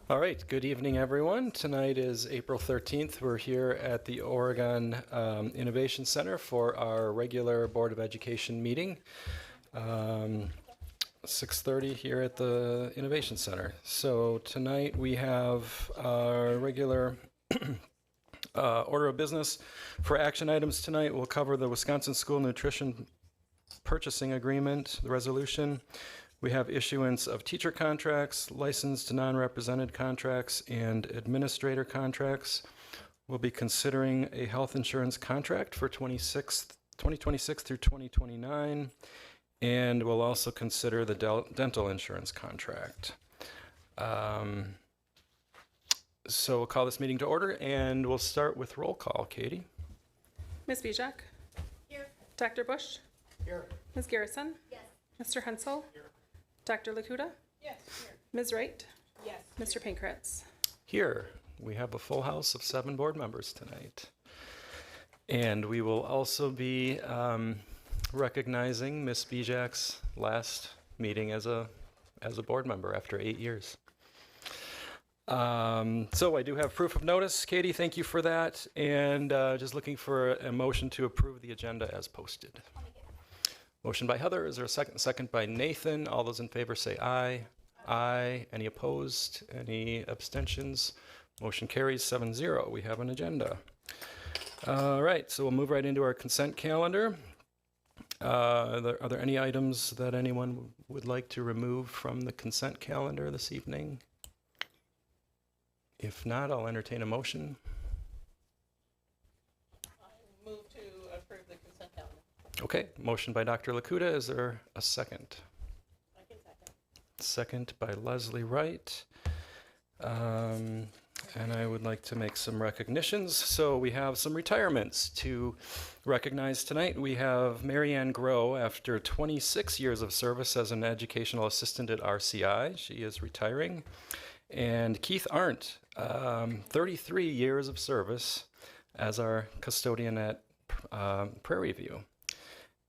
All right, good evening, everyone. Tonight is April 13th. We're here at the Oregon Innovation Center for our regular Board of Education meeting. 6:30 here at the Innovation Center. So tonight we have our regular order of business. For action items tonight, we'll cover the Wisconsin School Nutrition Purchasing Agreement, the resolution. We have issuance of teacher contracts, licensed non-represented contracts, and administrator contracts. We'll be considering a health insurance contract for 2026 through 2029, and we'll also consider the dental insurance contract. So we'll call this meeting to order, and we'll start with roll call. Katie? Ms. Bijak? Here. Dr. Bush? Here. Ms. Garrison? Yes. Mr. Hensel? Here. Dr. Lakuta? Yes. Here. Ms. Wright? Yes. Mr. Pankratz? Here, we have a full house of 7 board members tonight. And we will also be recognizing Ms. Bijak's last meeting as a board member after 8 years. So I do have proof of notice. Katie, thank you for that. And just looking for a motion to approve the agenda as posted. Motion by Heather. Is there a second? Second by Nathan. All those in favor say aye. Aye. Any opposed? Any abstentions? Motion carries 7-0. We have an agenda. All right, so we'll move right into our consent calendar. Are there any items that anyone would like to remove from the consent calendar this evening? If not, I'll entertain a motion. Move to approve the consent calendar. Okay, motion by Dr. Lakuta. Is there a second? Second. Second by Leslie Wright. And I would like to make some recognitions. So we have some retirements to recognize tonight. We have Marianne Groh, after 26 years of service as an educational assistant at RCI. She is retiring. And Keith Arndt, 33 years of service as our custodian at Prairie View.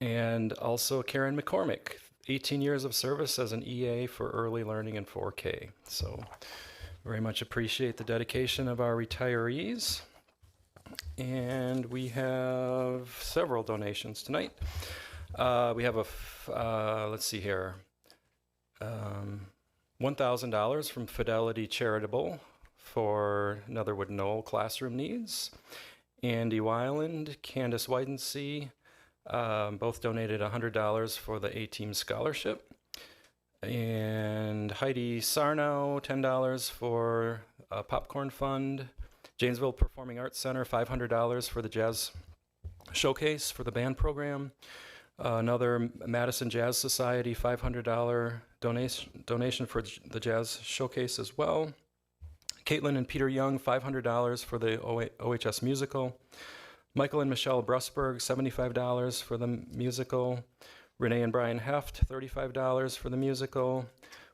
And also Karen McCormick, 18 years of service as an EA for early learning in 4K. So very much appreciate the dedication of our retirees. And we have several donations tonight. We have let's see here, $1,000 from Fidelity Charitable for Netherwood Knoll classroom needs. Andy Weiland, Candace Widensee, both donated $100 for the A-Team scholarship. And Heidi Sarnow, $10 for a popcorn fund. Janesville Performing Arts Center, $500 for the jazz showcase for the band program. Another Madison Jazz Society, $500 donation for the jazz showcase as well. Caitlin and Peter Young, $500 for the OHS musical. Michael and Michelle Brusberg, $75 for the musical. Renee and Brian Heft, $35 for the musical.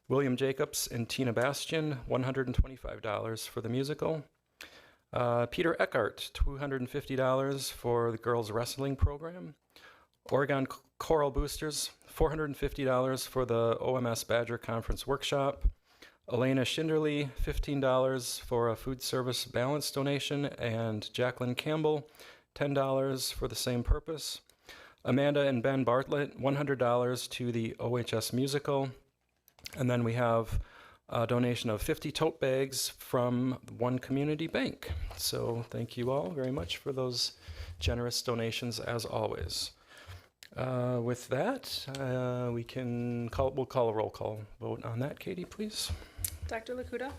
William Jacobs and Tina Bastian, $125 for the musical. Peter Eckhart, $250 for the girls wrestling program. Oregon Choral Boosters, $450 for the OMS Badger Conference Workshop. Elena Schinderly, $15 for a food service balance donation. And Jacqueline Campbell, $10 for the same purpose. Amanda and Ben Bartlett, $100 to the OHS musical. And then we have a donation of 50 tote bags from One Community Bank. So thank you all very much for those generous donations as always. With that, we'll call a roll call vote on that. Katie, please. Dr. Lakuta?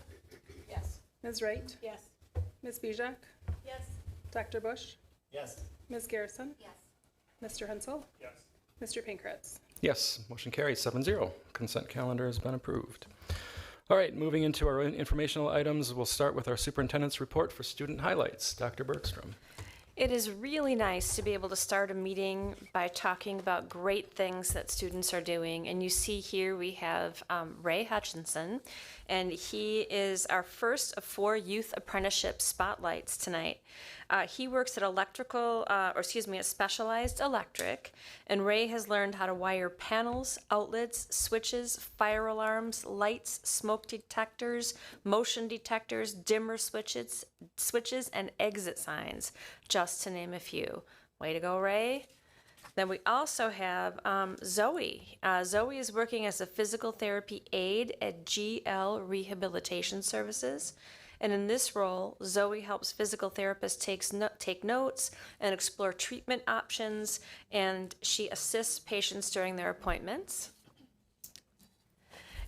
Yes. Ms. Wright? Yes. Ms. Bijak? Yes. Dr. Bush? Yes. Ms. Garrison? Yes. Mr. Hensel? Yes. Mr. Pankratz? Yes, motion carries 7-0. Consent calendar has been approved. All right, moving into our informational items, we'll start with our superintendent's report for student highlights. Dr. Bergstrom. It is really nice to be able to start a meeting by talking about great things that students are doing. And you see here we have Ray Hutchinson, and he is our first of 4 youth apprenticeship spotlights tonight. He works at at Specialized Electric, and Ray has learned how to wire panels, outlets, switches, fire alarms, lights, smoke detectors, motion detectors, dimmer switches, and exit signs, just to name a few. Way to go, Ray. Then we also have Zoe. Zoe is working as a physical therapy aide at GL Rehabilitation Services. And in this role, Zoe helps physical therapists take notes and explore treatment options, and she assists patients during their appointments.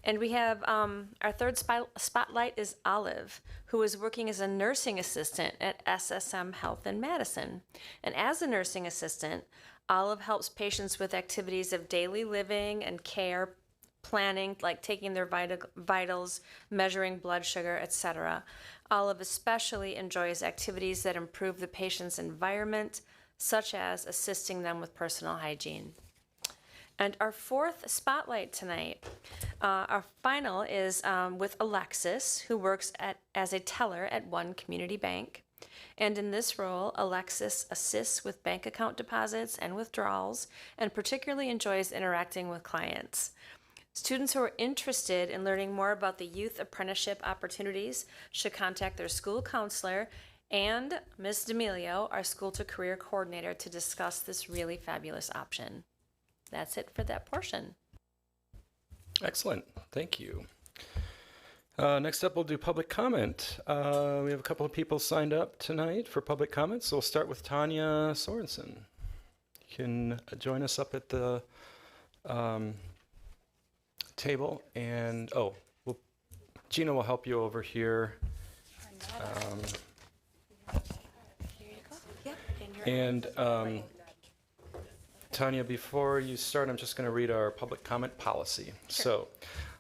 And we have our third spotlight is Olive, who is working as a nursing assistant at SSM Health in Madison. And as a nursing assistant, Olive helps patients with activities of daily living and care, planning, like taking their vitals, measuring blood sugar, etc. Olive especially enjoys activities that improve the patient's environment, such as assisting them with personal hygiene. And our fourth spotlight tonight, our final is with Alexis, who works as a teller at One Community Bank. And in this role, Alexis assists with bank account deposits and withdrawals, and particularly enjoys interacting with clients. Students who are interested in learning more about the youth apprenticeship opportunities should contact their school counselor and Ms. D'Amelio, our school to career coordinator, to discuss this really fabulous option. That's it for that portion. Excellent. Thank you. Next up, we'll do public comment. We have a couple of people signed up tonight for public comments, so we'll start with Tanya Sorensen. You can join us up at the table, and Gina will help you over here. And Tanya, before you start, I'm just going to read our public comment policy. Sure.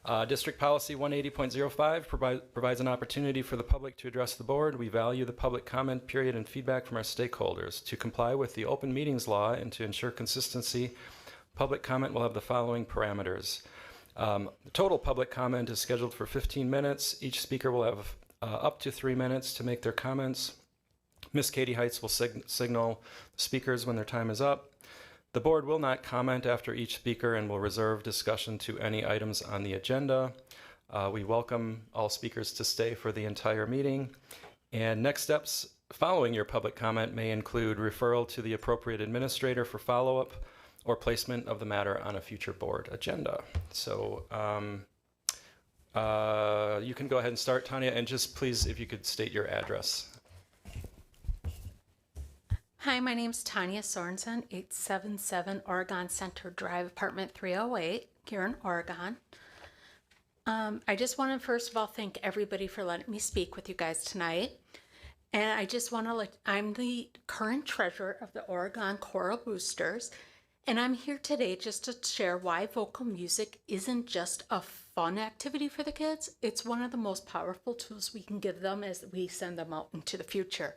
So, District Policy 180.05 provides an opportunity for the public to address the board. We value the public comment period and feedback from our stakeholders. To comply with the Open Meetings Law and to ensure consistency, public comment will have the following parameters. The total public comment is scheduled for 15 minutes. Each speaker will have up to 3 minutes to make their comments. Ms. Katie Heights will signal speakers when their time is up. The board will not comment after each speaker and will reserve discussion to any items on the agenda. We welcome all speakers to stay for the entire meeting. And next steps following your public comment may include referral to the appropriate administrator for follow-up or placement of the matter on a future board agenda. So you can go ahead and start, Tanya, and just please, if you could state your address. Hi, my name's Tanya Sorensen, 877 Oregon Center Drive, apartment 308, here in Oregon. I just want to first of all thank everybody for letting me speak with you guys tonight. And I just want to I'm the current treasurer of the Oregon Choral Boosters, and I'm here today just to share why vocal music isn't just a fun activity for the kids. It's one of the most powerful tools we can give them as we send them out into the future.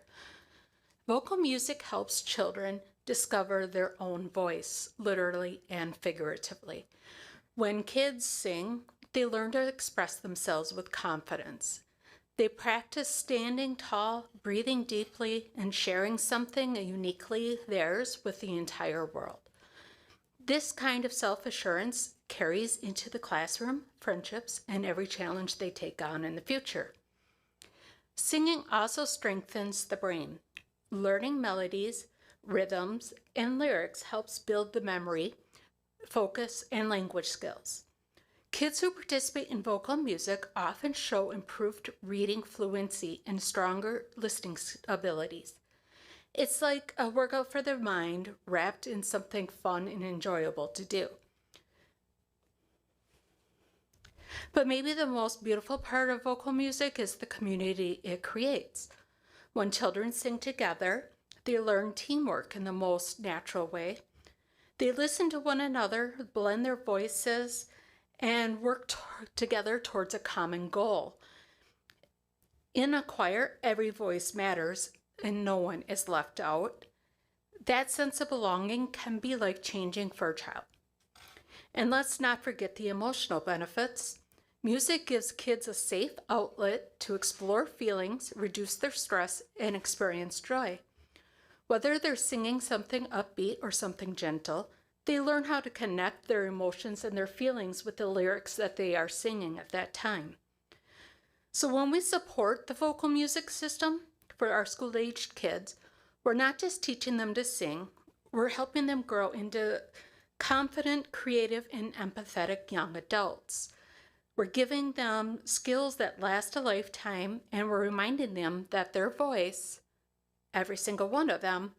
Vocal music helps children discover their own voice, literally and figuratively. When kids sing, they learn to express themselves with confidence. They practice standing tall, breathing deeply, and sharing something uniquely theirs with the entire world. This kind of self-assurance carries into the classroom, friendships, and every challenge they take on in the future. Singing also strengthens the brain. Learning melodies, rhythms, and lyrics helps build the memory, focus, and language skills. Kids who participate in vocal music often show improved reading fluency and stronger listening abilities. It's like a workout for their mind wrapped in something fun and enjoyable to do. But maybe the most beautiful part of vocal music is the community it creates. When children sing together, they learn teamwork in the most natural way. They listen to one another, blend their voices, and work together towards a common goal. In a choir, every voice matters and no one is left out. That sense of belonging can be like changing for a child. And let's not forget the emotional benefits. Music gives kids a safe outlet to explore feelings, reduce their stress, and experience joy. Whether they're singing something upbeat or something gentle, they learn how to connect their emotions and their feelings with the lyrics that they are singing at that time. So when we support the vocal music system for our school-aged kids, we're not just teaching them to sing, we're helping them grow into confident, creative, and empathetic young adults. We're giving them skills that last a lifetime, and we're reminding them that their voice, every single one of them,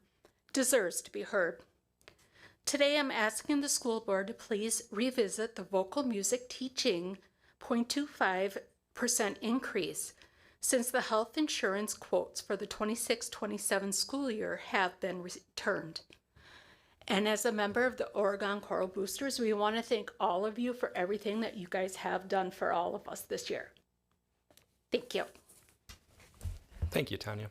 deserves to be heard. Today, I'm asking the school board to please revisit the vocal music teaching 0.25% increase, since the health insurance quotes for the 26-27 school year have been returned. And as a member of the Oregon Choral Boosters, we want to thank all of you for everything that you guys have done for all of us this year. Thank you. Thank you, Tanya.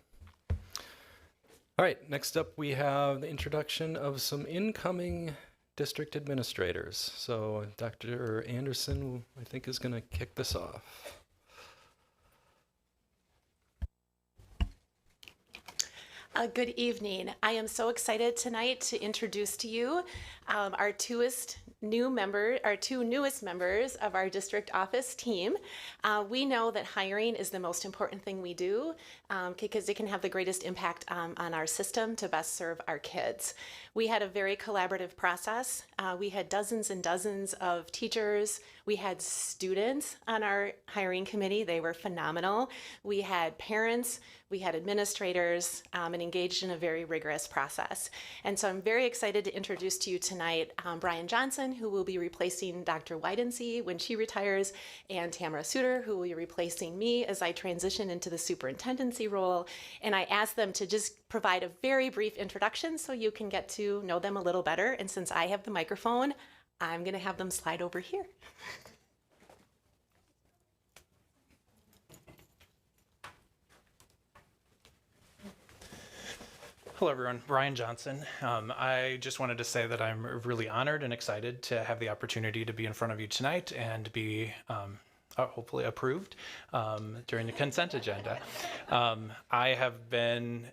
All right, next up we have the introduction of some incoming district administrators. So Dr. Anderson, I think, is going to kick this off. Good evening. I am so excited tonight to introduce to you our two newest members of our district office team. We know that hiring is the most important thing we do because it can have the greatest impact on our system to best serve our kids. We had a very collaborative process. We had dozens and dozens of teachers. We had students on our hiring committee. They were phenomenal. We had parents. We had administrators and engaged in a very rigorous process. And so I'm very excited to introduce to you tonight Brian Johnson, who will be replacing Dr. Widensee when she retires, and Tamara Suter, who will be replacing me as I transition into the superintendency role. And I asked them to just provide a very brief introduction so you can get to know them a little better. And since I have the microphone, I'm going to have them slide over here. Hello, everyone. Brian Johnson. I just wanted to say that I'm really honored and excited to have the opportunity to be in front of you tonight and be hopefully approved during the consent agenda. I have been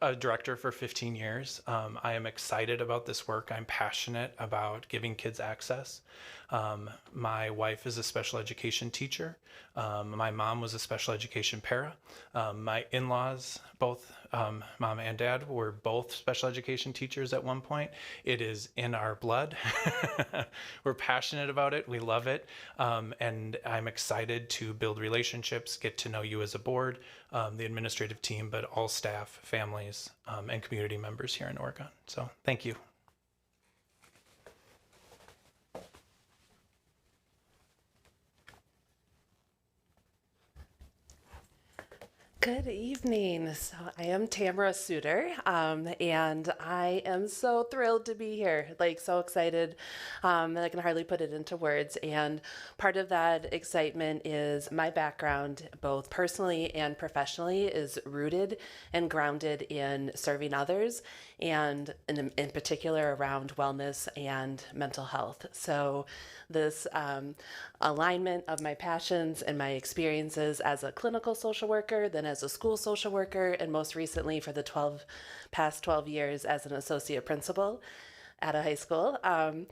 a director for 15 years. I am excited about this work. I'm passionate about giving kids access. My wife is a special education teacher. My mom was a special education para. My in-laws, both mom and dad, were both special education teachers at one point. It is in our blood. We're passionate about it. We love it. And I'm excited to build relationships, get to know you as a board, the administrative team, but all staff, families, and community members here in Oregon. So thank you. Good evening. So I am Tamara Suter, and I am so thrilled to be here, like so excited that I can hardly put it into words. And part of that excitement is my background, both personally and professionally, is rooted and grounded in serving others, and in particular around wellness and mental health. So this alignment of my passions and my experiences as a clinical social worker, then as a school social worker, and most recently for the past 12 years as an associate principal at a high school. I'm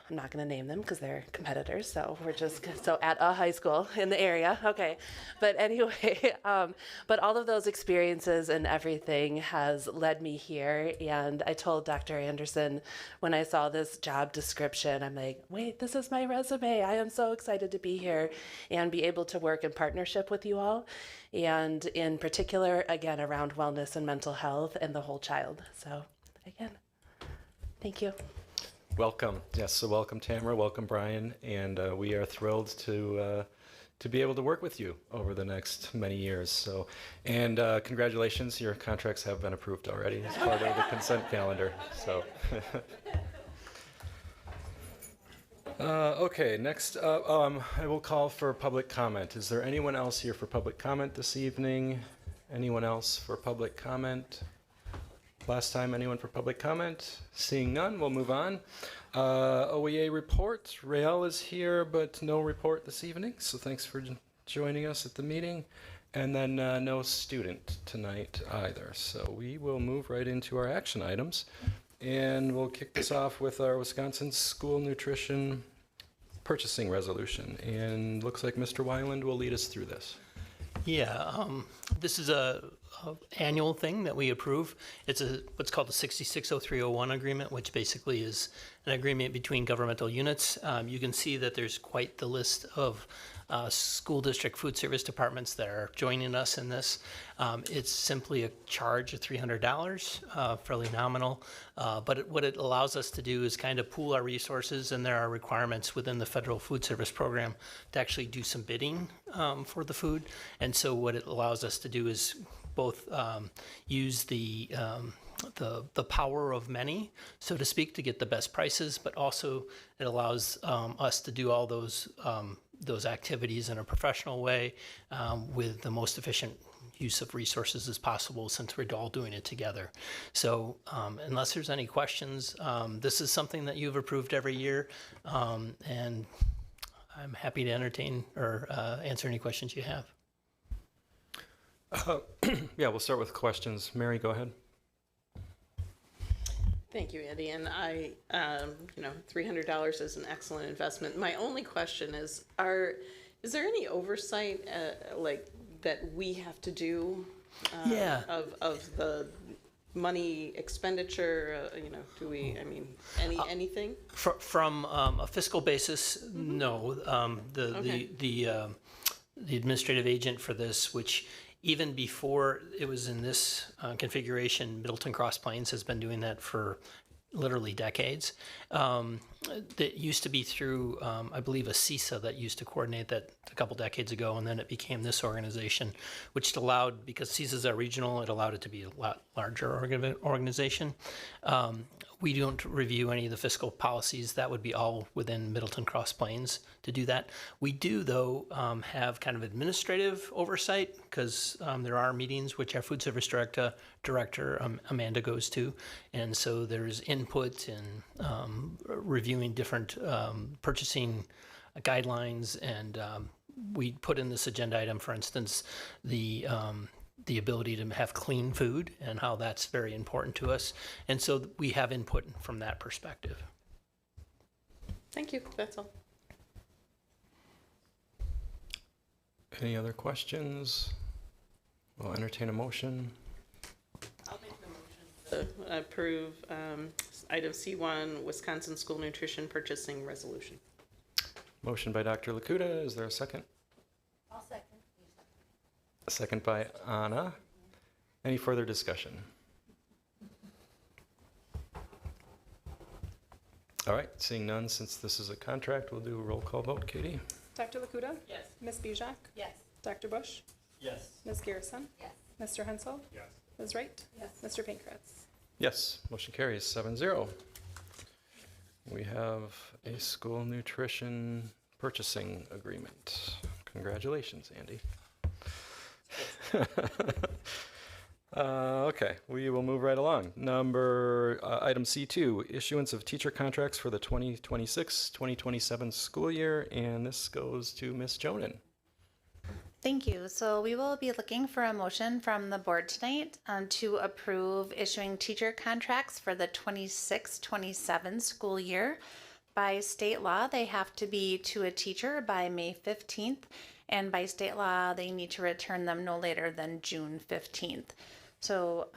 not going to name them because they're competitors. So we're just, so at a high school in the area. Okay. But anyway, but all of those experiences and everything has led me here. And I told Dr. Anderson when I saw this job description, I'm like, wait, this is my resume. I am so excited to be here and be able to work in partnership with you all. And in particular, again, around wellness and mental health and the whole child. So again, thank you. Welcome. Yes, so welcome, Tamara. Welcome, Brian. And we are thrilled to be able to work with you over the next many years. So, and congratulations, your contracts have been approved already as part of the consent calendar. So, okay, next up, I will call for public comment. Is there anyone else here for public comment this evening? Anyone else for public comment? Last time, anyone for public comment? Seeing none, we'll move on. OEA report. Rael is here, but no report this evening, so thanks for joining us at the meeting. And then no student tonight either. So we will move right into our action items. And we'll kick this off with our Wisconsin School Nutrition Purchasing Resolution. And looks like Mr. Weiland will lead us through this. Yeah, this is a annual thing that we approve. It's what's called the 660301 agreement, which basically is an agreement between governmental units. You can see that there's quite the list of school district food service departments that are joining us in this. It's simply a charge of $300, fairly nominal. But what it allows us to do is kind of pool our resources, and there are requirements within the federal food service program to actually do some bidding for the food. And so what it allows us to do is both use the power of many, so to speak, to get the best prices, but also it allows us to do all those activities in a professional way with the most efficient use of resources as possible, since we're all doing it together. So unless there's any questions, this is something that you've approved every year, and I'm happy to entertain or answer any questions you have. Yeah, we'll start with questions. Mary, go ahead. Thank you, Andy. And I, $300 is an excellent investment. My only question is there any oversight, like that we have to do Yeah. of the money expenditure? Do we, anything? From a fiscal basis, no. The administrative agent for this, which even before it was in this configuration, Middleton Cross Plains has been doing that for literally decades. That used to be through, I believe, a CISA that used to coordinate that a couple decades ago, and then it became this organization, which allowed, because CISAs are regional, it allowed it to be a lot larger organization. We don't review any of the fiscal policies. That would be all within Middleton Cross Plains to do that. We do, though, have kind of administrative oversight, because there are meetings which our food service director Amanda goes to, and so there's input in reviewing different purchasing guidelines, and we put in this agenda item, for instance, the ability to have clean food and how that's very important to us. And so we have input from that perspective. Thank you. That's all. Any other questions? We'll entertain a motion. I'll make the motion to approve item C1, Wisconsin School Nutrition Purchasing Resolution. Motion by Dr. Lakuta. Is there a second? I'll second. A second by Anna. Any further discussion? All right, seeing none, since this is a contract, we'll do a roll call vote. Katie? Dr. Lakuta? Yes. Ms. Bijak? Yes. Dr. Bush? Yes. Ms. Garrison? Yes. Mr. Hensel? Yes. Ms. Wright? Yes. Mr. Pankratz? Yes, motion carries 7-0. We have a school nutrition purchasing agreement. Congratulations, Andy. Okay, we will move right along. Item C2, issuance of teacher contracts for the 2026-2027 school year, and this goes to Ms. Jonan. Thank you. So we will be looking for a motion from the board tonight to approve issuing teacher contracts for the 26-27 school year. By state law, they have to be to a teacher by May 15th, and by state law, they need to return them no later than June 15th. So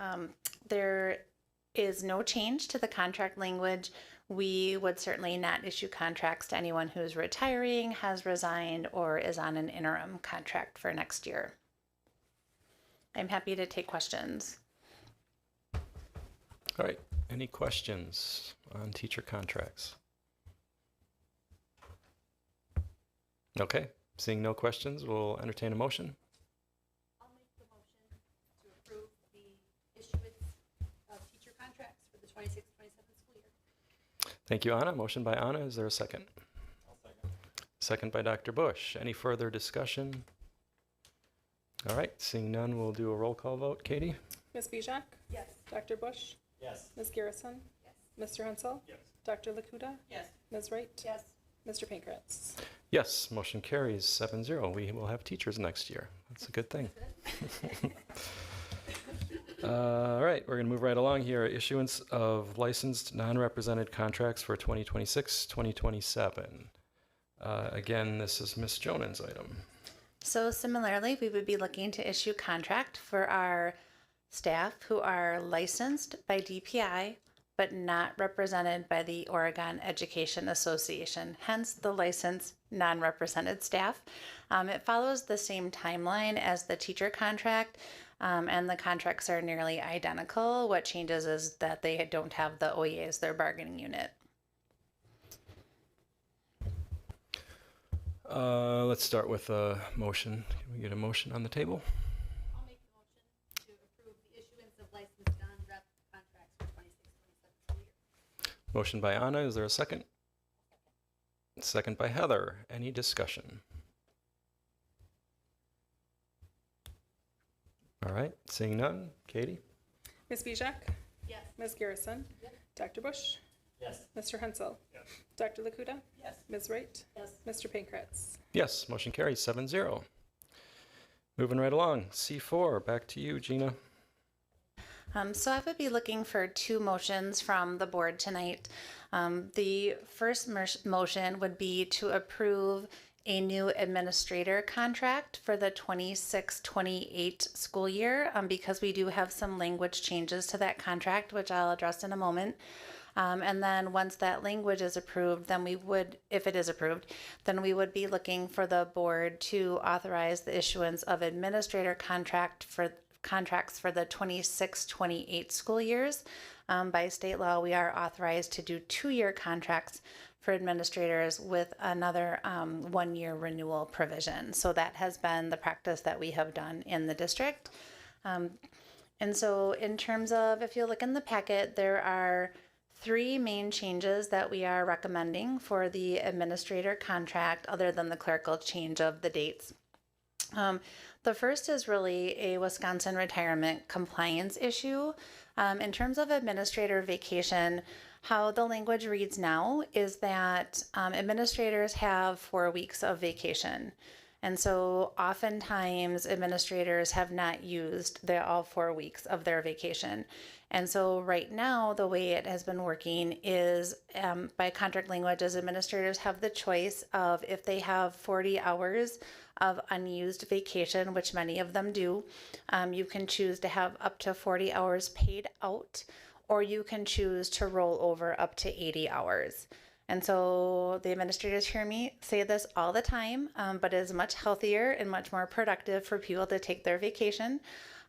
there is no change to the contract language. We would certainly not issue contracts to anyone who is retiring, has resigned, or is on an interim contract for next year. I'm happy to take questions. All right, any questions on teacher contracts? Okay, seeing no questions, we'll entertain a motion. I'll make the motion to approve the issuance of teacher contracts for the 26-27 school year. Thank you, Anna. Motion by Anna. Is there a second? I'll second. Second by Dr. Bush. Any further discussion? All right, seeing none, we'll do a roll call vote. Katie? Ms. Bijak? Yes. Dr. Bush? Yes. Ms. Garrison? Yes. Mr. Hensel? Yes. Dr. Lakuta? Yes. Ms. Wright? Yes. Mr. Pankratz. Yes, motion carries 7-0. We will have teachers next year. That's a good thing. All right, we're going to move right along here. Issuance of licensed non-represented contracts for 2026, 2027. Again, this is Ms. Jonan's item. So similarly, we would be looking to issue contract for our staff who are licensed by DPI, but not represented by the Oregon Education Association, hence the licensed non-represented staff. It follows the same timeline as the teacher contract, and the contracts are nearly identical. What changes is that they don't have the OEA as their bargaining unit. Let's start with a motion. Can we get a motion on the table? I'll make the motion to approve the issuance of licensed non-rep contracts for 26-27 school year. Motion by Anna, is there a second? Second by Heather. Any discussion? All right, seeing none. Katie? Ms. Bijak? Yes. Ms. Garrison? Dr. Bush? Yes. Mr. Hensel? Yes. Dr. Lakuta? Yes. Ms. Wright? Yes. Mr. Pankratz. Yes, motion carries 7-0. Moving right along. C4, back to you, Gina. So I would be looking for two motions from the board tonight. The first motion would be to approve a new administrator contract for the 26-28 school year, because we do have some language changes to that contract, which I'll address in a moment. And then once that language is approved, then we would, if it is approved, then we would be looking for the board to authorize the issuance of administrator contracts for the 26-28 school years. By state law, we are authorized to do 2-year contracts for administrators with another 1-year renewal provision. So that has been the practice that we have done in the district. And so in terms of, if you look in the packet, there are 3 main changes that we are recommending for the administrator contract, other than the clerical change of the dates. The first is really a Wisconsin retirement compliance issue. In terms of administrator vacation, how the language reads now is that administrators have 4 weeks of vacation. And so oftentimes administrators have not used all 4 weeks of their vacation. And so right now, the way it has been working is by contract language, as administrators have the choice of, if they have 40 hours of unused vacation, which many of them do, you can choose to have up to 40 hours paid out, or you can choose to roll over up to 80 hours. And so the administrators hear me say this all the time, but it is much healthier and much more productive for people to take their vacation.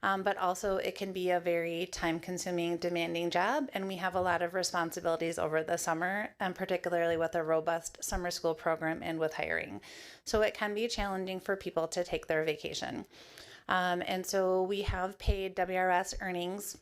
But also it can be a very time-consuming, demanding job, and we have a lot of responsibilities over the summer, and particularly with a robust summer school program and with hiring. So it can be challenging for people to take their vacation. And so we have paid WRS earnings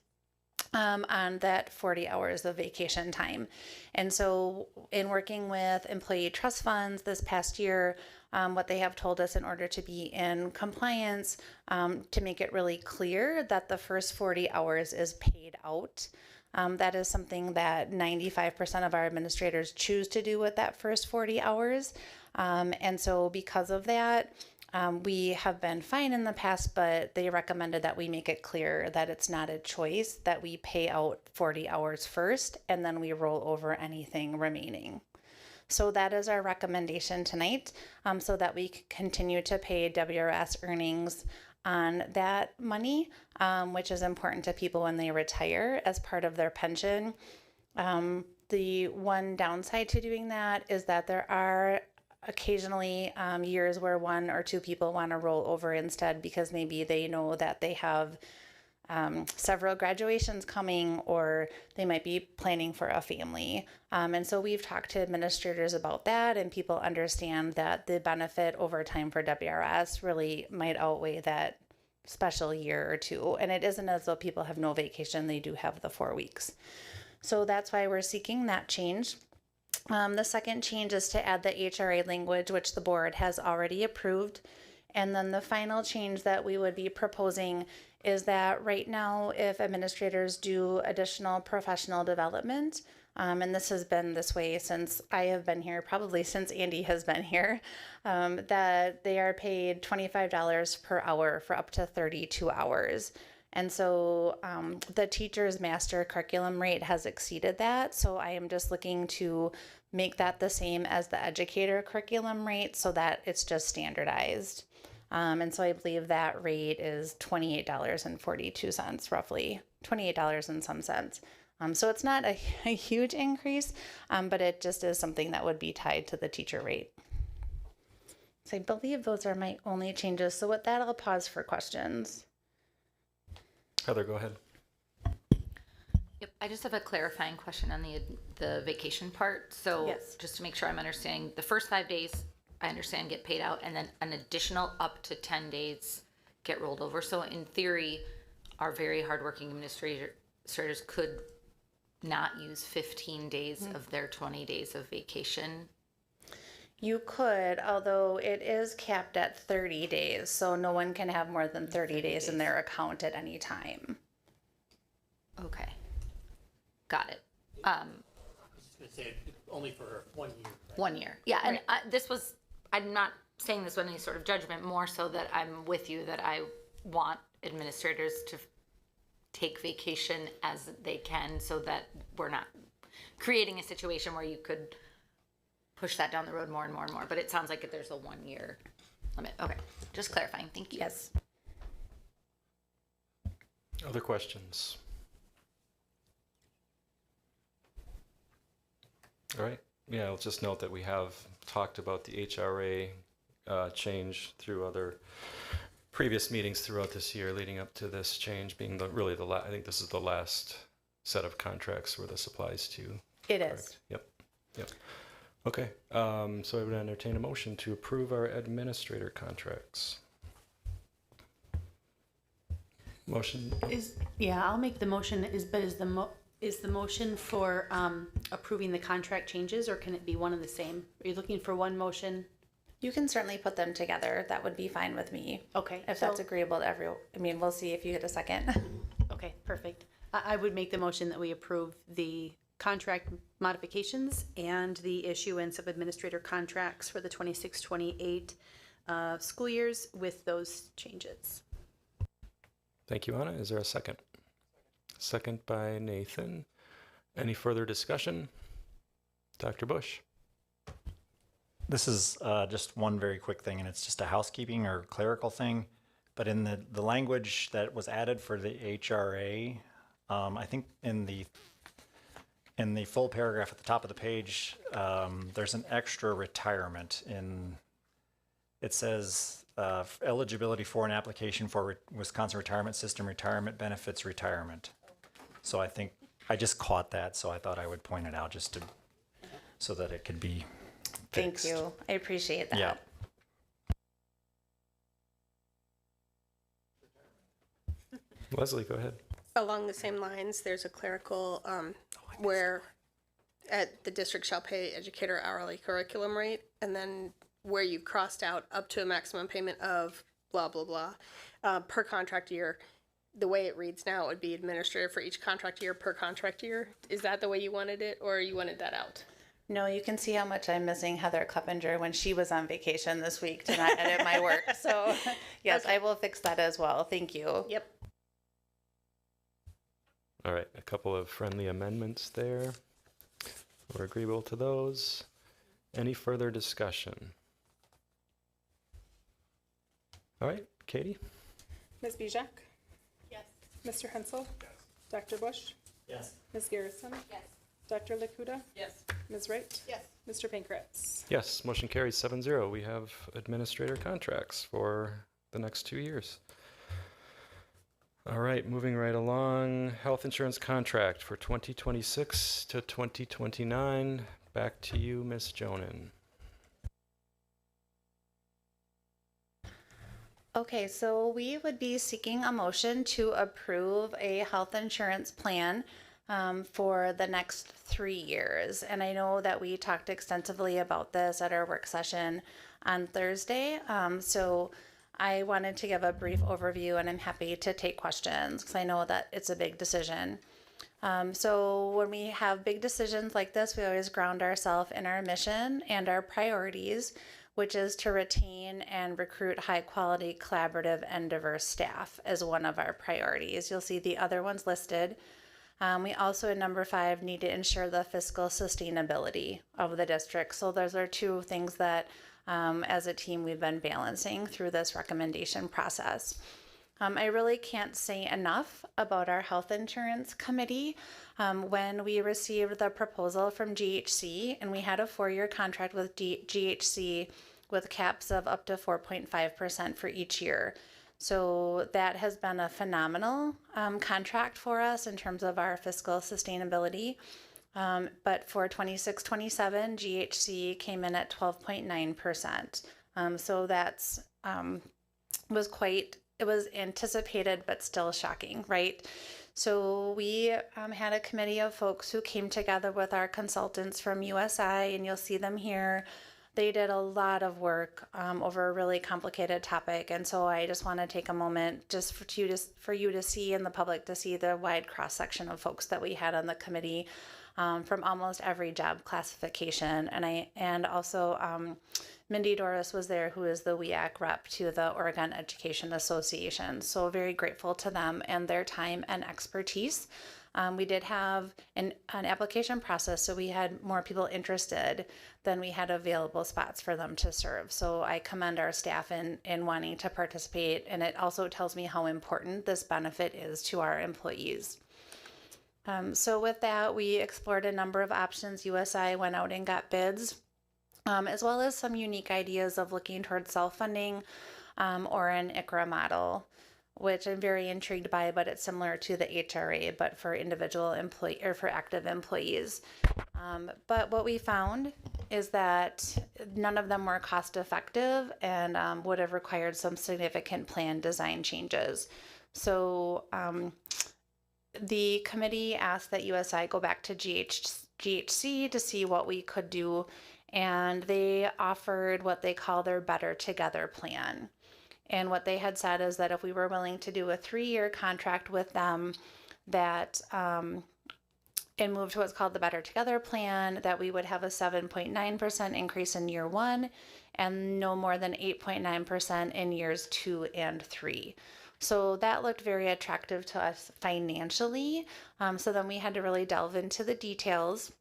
on that 40 hours of vacation time. And so in working with employee trust funds this past year, what they have told us, in order to be in compliance, to make it really clear that the first 40 hours is paid out. That is something that 95% of our administrators choose to do with that first 40 hours. And so because of that, we have been fine in the past, but they recommended that we make it clear that it's not a choice, that we pay out 40 hours first and then we roll over anything remaining. So that is our recommendation tonight, so that we can continue to pay WRS earnings on that money, which is important to people when they retire as part of their pension. The one downside to doing that is that there are occasionally years where 1 or 2 people want to roll over instead, because maybe they know that they have several graduations coming, or they might be planning for a family. And so we've talked to administrators about that, and people understand that the benefit over time for WRS really might outweigh that special year or 2. And it isn't as though people have no vacation, they do have the 4 weeks. So that's why we're seeking that change. The second change is to add the HRA language, which the board has already approved. And then the final change that we would be proposing is that right now, if administrators do additional professional development, and this has been this way since I have been here, probably since Andy has been here, that they are paid $25 per hour for up to 32 hours. And so the teacher's master curriculum rate has exceeded that. So I am just looking to make that the same as the educator curriculum rate so that it's just standardized. And so I believe that rate is $28.42, roughly $28 and some cents. So it's not a huge increase, but it just is something that would be tied to the teacher rate. So I believe those are my only changes. So with that, I'll pause for questions. Heather, go ahead. Yep, I just have a clarifying question on the vacation part. So Yes. just to make sure I'm understanding, the first 5 days, I understand, get paid out, and then an additional up to 10 days get rolled over. So in theory, our very hardworking administrators could not use 15 days of their 20 days of vacation. You could, although it is capped at 30 days, so no one can have more than 30 days in their account at any time. Okay, got it. I was just going to say only for 1 year. Right? 1 year. Yeah, and I'm not saying this with any sort of judgment, more so that I'm with you that I want administrators to take vacation as they can so that we're not creating a situation where you could push that down the road more and more and more. But it sounds like there's a 1 year limit. Okay, just clarifying. Thank you. Yes. Other questions? All right. Yeah, I'll just note that we have talked about the HRA change through other previous meetings throughout this year leading up to this change being I think this is the last set of contracts where this applies to. It correct? is. Yep. Okay. So I would entertain a motion to approve our administrator contracts. Motion. I'll make the motion. Is the motion for approving the contract changes, or can it be one and the same? Are you looking for one motion? You can certainly put them together. That would be fine with me. Okay. If that's agreeable to everyone. I mean, we'll see if you get a second. Okay, perfect. I would make the motion that we approve the contract modifications and the issuance of administrator contracts for the 26-28 school years with those changes. Thank you, Anna. Is there a second? Second by Nathan. Any further discussion? Dr. Bush. This is just one very quick thing, and it's just a housekeeping or clerical thing. But in the language that was added for the HRA, I think in the full paragraph at the top of the page, there's an extra retirement in. It says eligibility for an application for Wisconsin Retirement System retirement benefits retirement. So I think I just caught that, so I thought I would point it out just so that it could be fixed. Thank you. I appreciate that. Yeah. Leslie, go ahead. Along the same lines, there's a clerical where at the district shall pay educator hourly curriculum rate, and then where you've crossed out up to a maximum payment of blah, blah, blah, per contract year. The way it reads now, it would be administrator for each contract year per contract year. Is that the way you wanted it, or you wanted that out? No, you can see how much I'm missing Heather Kleppinger when she was on vacation this week to not edit my work. So yes, okay. I will fix that as well. Thank you. Yep. All right, a couple of friendly amendments there. We're agreeable to those. Any further discussion? All right, Katie? Ms. Bijak? Yes. Mr. Hensel? Yes. Dr. Bush? Yes. Ms. Garrison? Yes. Dr. Lakuda? Yes. Ms. Wright? Yes. Mr. Pankratz? Yes, motion carries 7-0. We have administrator contracts for the next 2 years. All right, moving right along. Health insurance contract for 2026 to 2029. Back to you, Ms. Jonan. Okay, so we would be seeking a motion to approve a health insurance plan for the next 3 years. And I know that we talked extensively about this at our work session on Thursday. So I wanted to give a brief overview, and I'm happy to take questions because I know that it's a big decision. So when we have big decisions like this, we always ground ourselves in our mission and our priorities, which is to retain and recruit high quality, collaborative, and diverse staff as one of our priorities. You'll see the other ones listed. We also, in number 5, need to ensure the fiscal sustainability of the district. So those are two things that, as a team, we've been balancing through this recommendation process. I really can't say enough about our health insurance committee. When we received the proposal from GHC, and we had a 4-year contract with GHC with caps of up to 4.5% for each year. So that has been a phenomenal contract for us in terms of our fiscal sustainability. But for 26-27, GHC came in at 12.9%. So that's it was anticipated, but still shocking, right? So we had a committee of folks who came together with our consultants from USI, and you'll see them here. They did a lot of work over a really complicated topic, and so I just want to take a moment just for you to see, and the public to see, the wide cross section of folks that we had on the committee from almost every job classification, and also Mindy Doris was there, who is the WEAC rep to the Oregon Education Association. So very grateful to them and their time and expertise. We did have an application process, so we had more people interested than we had available spots for them to serve. So I commend our staff in wanting to participate, and it also tells me how important this benefit is to our employees. So with that, we explored a number of options. USI went out and got bids, as well as some unique ideas of looking towards self-funding or an ICRA model, which I'm very intrigued by, but it's similar to the HRA, but for individual employee or for active employees. But what we found is that none of them were cost effective and would have required some significant plan design changes. So the committee asked that USI go back to GHC to see what we could do, and they offered what they call their Better Together plan. And what they had said is that if we were willing to do a 3-year contract with them, that and move to what's called the Better Together plan, that we would have a 7.9% increase in year 1 and no more than 8.9% in years 2 and 3. So that looked very attractive to us financially. So then we had to really delve into the details.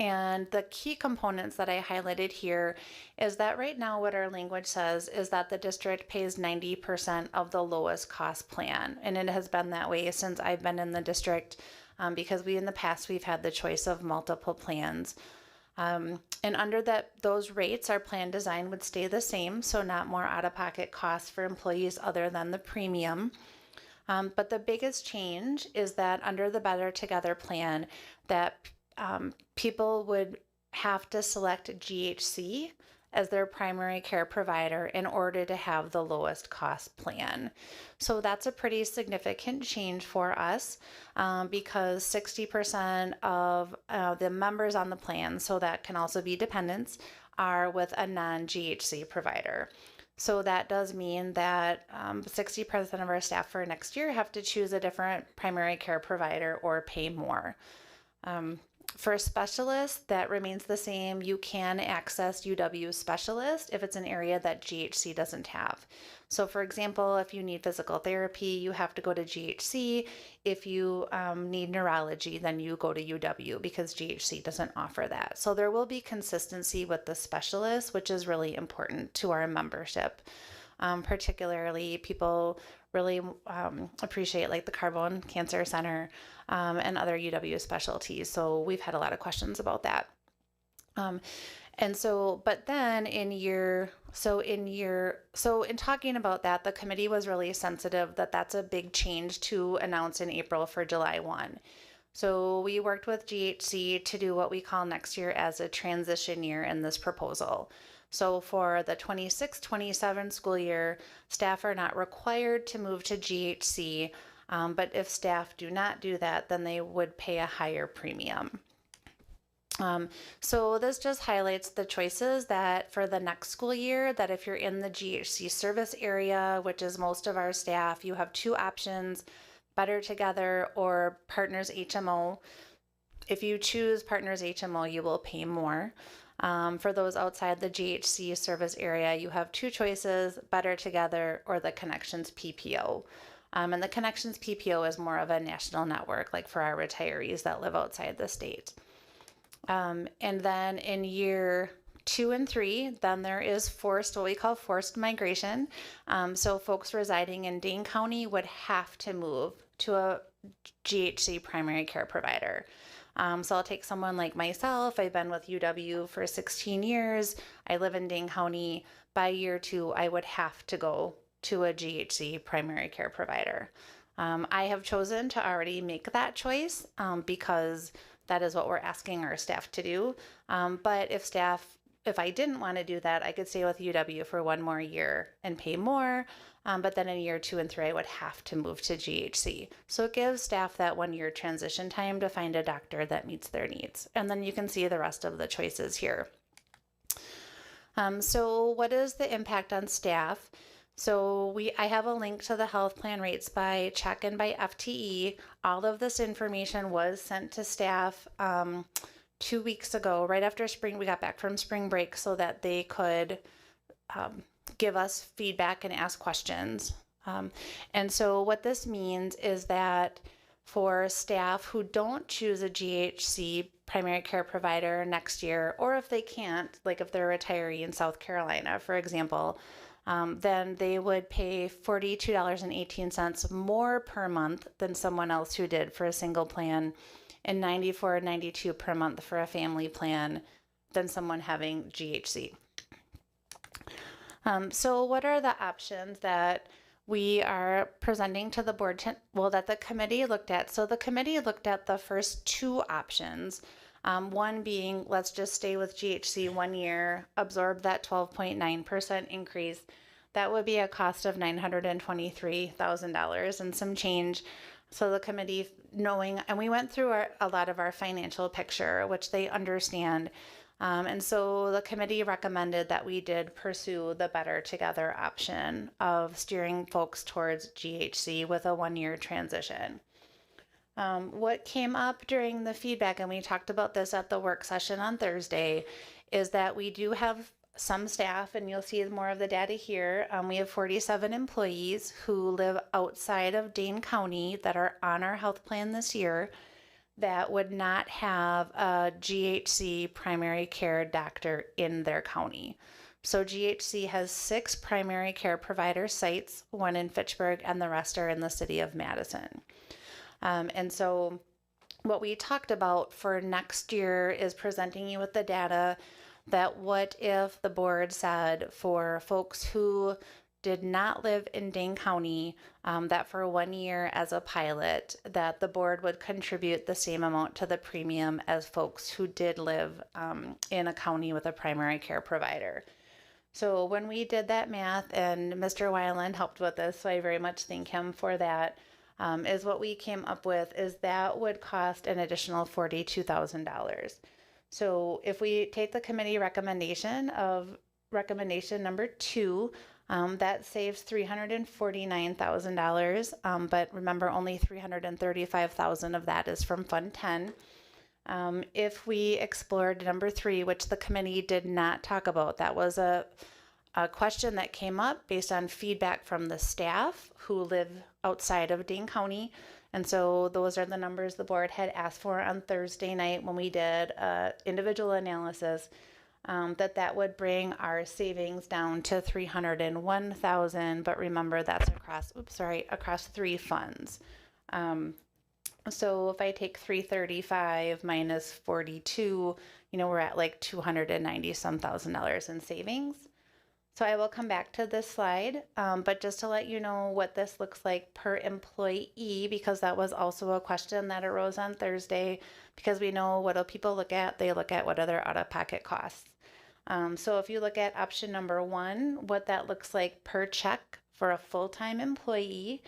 And the key components that I highlighted here is that right now what our language says is that the district pays 90% of the lowest cost plan. And it has been that way since I've been in the district, because in the past we've had the choice of multiple plans. And under those rates, our plan design would stay the same, so not more out-of-pocket costs for employees other than the premium. But the biggest change is that under the Better Together plan, that people would have to select GHC as their primary care provider in order to have the lowest cost plan. So that's a pretty significant change for us because 60% of the members on the plan, so that can also be dependents, are with a non-GHC provider. So that does mean that 60% of our staff for next year have to choose a different primary care provider or pay more. For specialists, that remains the same. You can access UW specialist if it's an area that GHC doesn't have. So for example, if you need physical therapy, you have to go to GHC. If you need neurology, then you go to UW because GHC doesn't offer that. So there will be consistency with the specialists, which is really important to our membership. Particularly, people really appreciate like the Carbone Cancer Center and other UW specialties. So we've had a lot of questions about that. But then in talking about that, the committee was really sensitive that that's a big change to announce in April for July 1. So we worked with GHC to do what we call next year as a transition year in this proposal. So for the 26-27 school year, staff are not required to move to GHC, but if staff do not do that, then they would pay a higher premium. So this just highlights the choices that for the next school year, that if you're in the GHC service area, which is most of our staff, you have 2 options: Better Together or Partners HMO. If you choose Partners HMO, you will pay more. For those outside the GHC service area, you have two choices, Better Together or the Connections PPO. And the Connections PPO is more of a national network, like for our retirees that live outside the state. And then in year 2 and 3, then there is what we call forced migration. So folks residing in Dane County would have to move to a GHC primary care provider. So I'll take someone like myself. I've been with UW for 16 years. I live in Dane County. By year 2, I would have to go to a GHC primary care provider. I have chosen to already make that choice because that is what we're asking our staff to do. But if I didn't want to do that, I could stay with UW for 1 more year and pay more. But then in year 2 and 3, I would have to move to GHC. So it gives staff that 1 year transition time to find a doctor that meets their needs. And then you can see the rest of the choices here. So what is the impact on staff? So I have a link to the health plan rates by check and by FTE. All of this information was sent to staff 2 weeks ago, right after spring. We got back from spring break so that they could give us feedback and ask questions. And so what this means is that for staff who don't choose a GHC primary care provider next year, or if they can't, like if they're a retiree in South Carolina, for example, then they would pay $42.18 more per month than someone else who did for a single plan, and $94.92 per month for a family plan than someone having GHC. So what are the options that we are presenting to the board, that the committee looked at? So the committee looked at the first 2 options. One being, let's just stay with GHC 1 year, absorb that 12.9% increase. That would be a cost of $923,000 and some change. So the committee, and we went through a lot of our financial picture, which they understand. And so the committee recommended that we did pursue the Better Together option of steering folks towards GHC with a 1 year transition. What came up during the feedback, and we talked about this at the work session on Thursday, is that we do have some staff, and you'll see more of the data here. We have 47 employees who live outside of Dane County that are on our health plan this year that would not have a GHC primary care doctor in their county. So GHC has 6 primary care provider sites, 1 in Fitchburg, and the rest are in the city of Madison. And so what we talked about for next year is presenting you with the data that what if the board said for folks who did not live in Dane County, that for 1 year as a pilot, that the board would contribute the same amount to the premium as folks who did live in a county with a primary care provider. So when we did that math, and Mr. Weiland helped with this, so I very much thank him for that, is what we came up with is that would cost an additional $42,000. So if we take the committee recommendation of recommendation number 2, that saves $349,000, but remember only $335,000 of that is from Fund 10. If we explored number 3, which the committee did not talk about, that was a question that came up based on feedback from the staff who live outside of Dane County. And so those are the numbers the board had asked for on Thursday night when we did individual analysis. That would bring our savings down to $301,000, but remember that's across 3 funds. So if I take 335 minus 42, we're at like $290,000 in savings. So I will come back to this slide, but just to let you know what this looks like per employee, because that was also a question that arose on Thursday, because we know what do people look at? They look at what are their out-of-pocket costs. So if you look at option number 1, what that looks like per check for a full-time employee.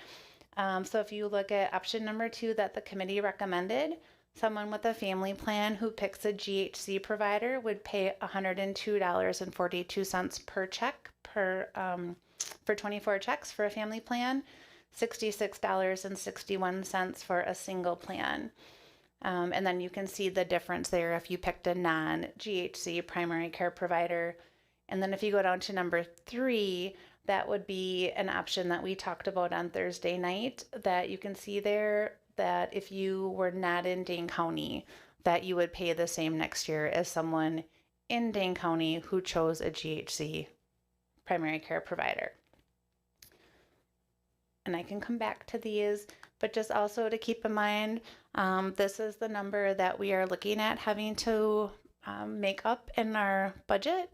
So if you look at option number 2 that the committee recommended, someone with a family plan who picks a GHC provider would pay $102.42 per check for 24 checks for a family plan. $66.61 for a single plan. And then you can see the difference there if you picked a non-GHC primary care provider. And then if you go down to number 3, that would be an option that we talked about on Thursday night, that you can see there that if you were not in Dane County, that you would pay the same next year as someone in Dane County who chose a GHC primary care provider. And I can come back to these, but just also to keep in mind, this is the number that we are looking at having to make up in our budget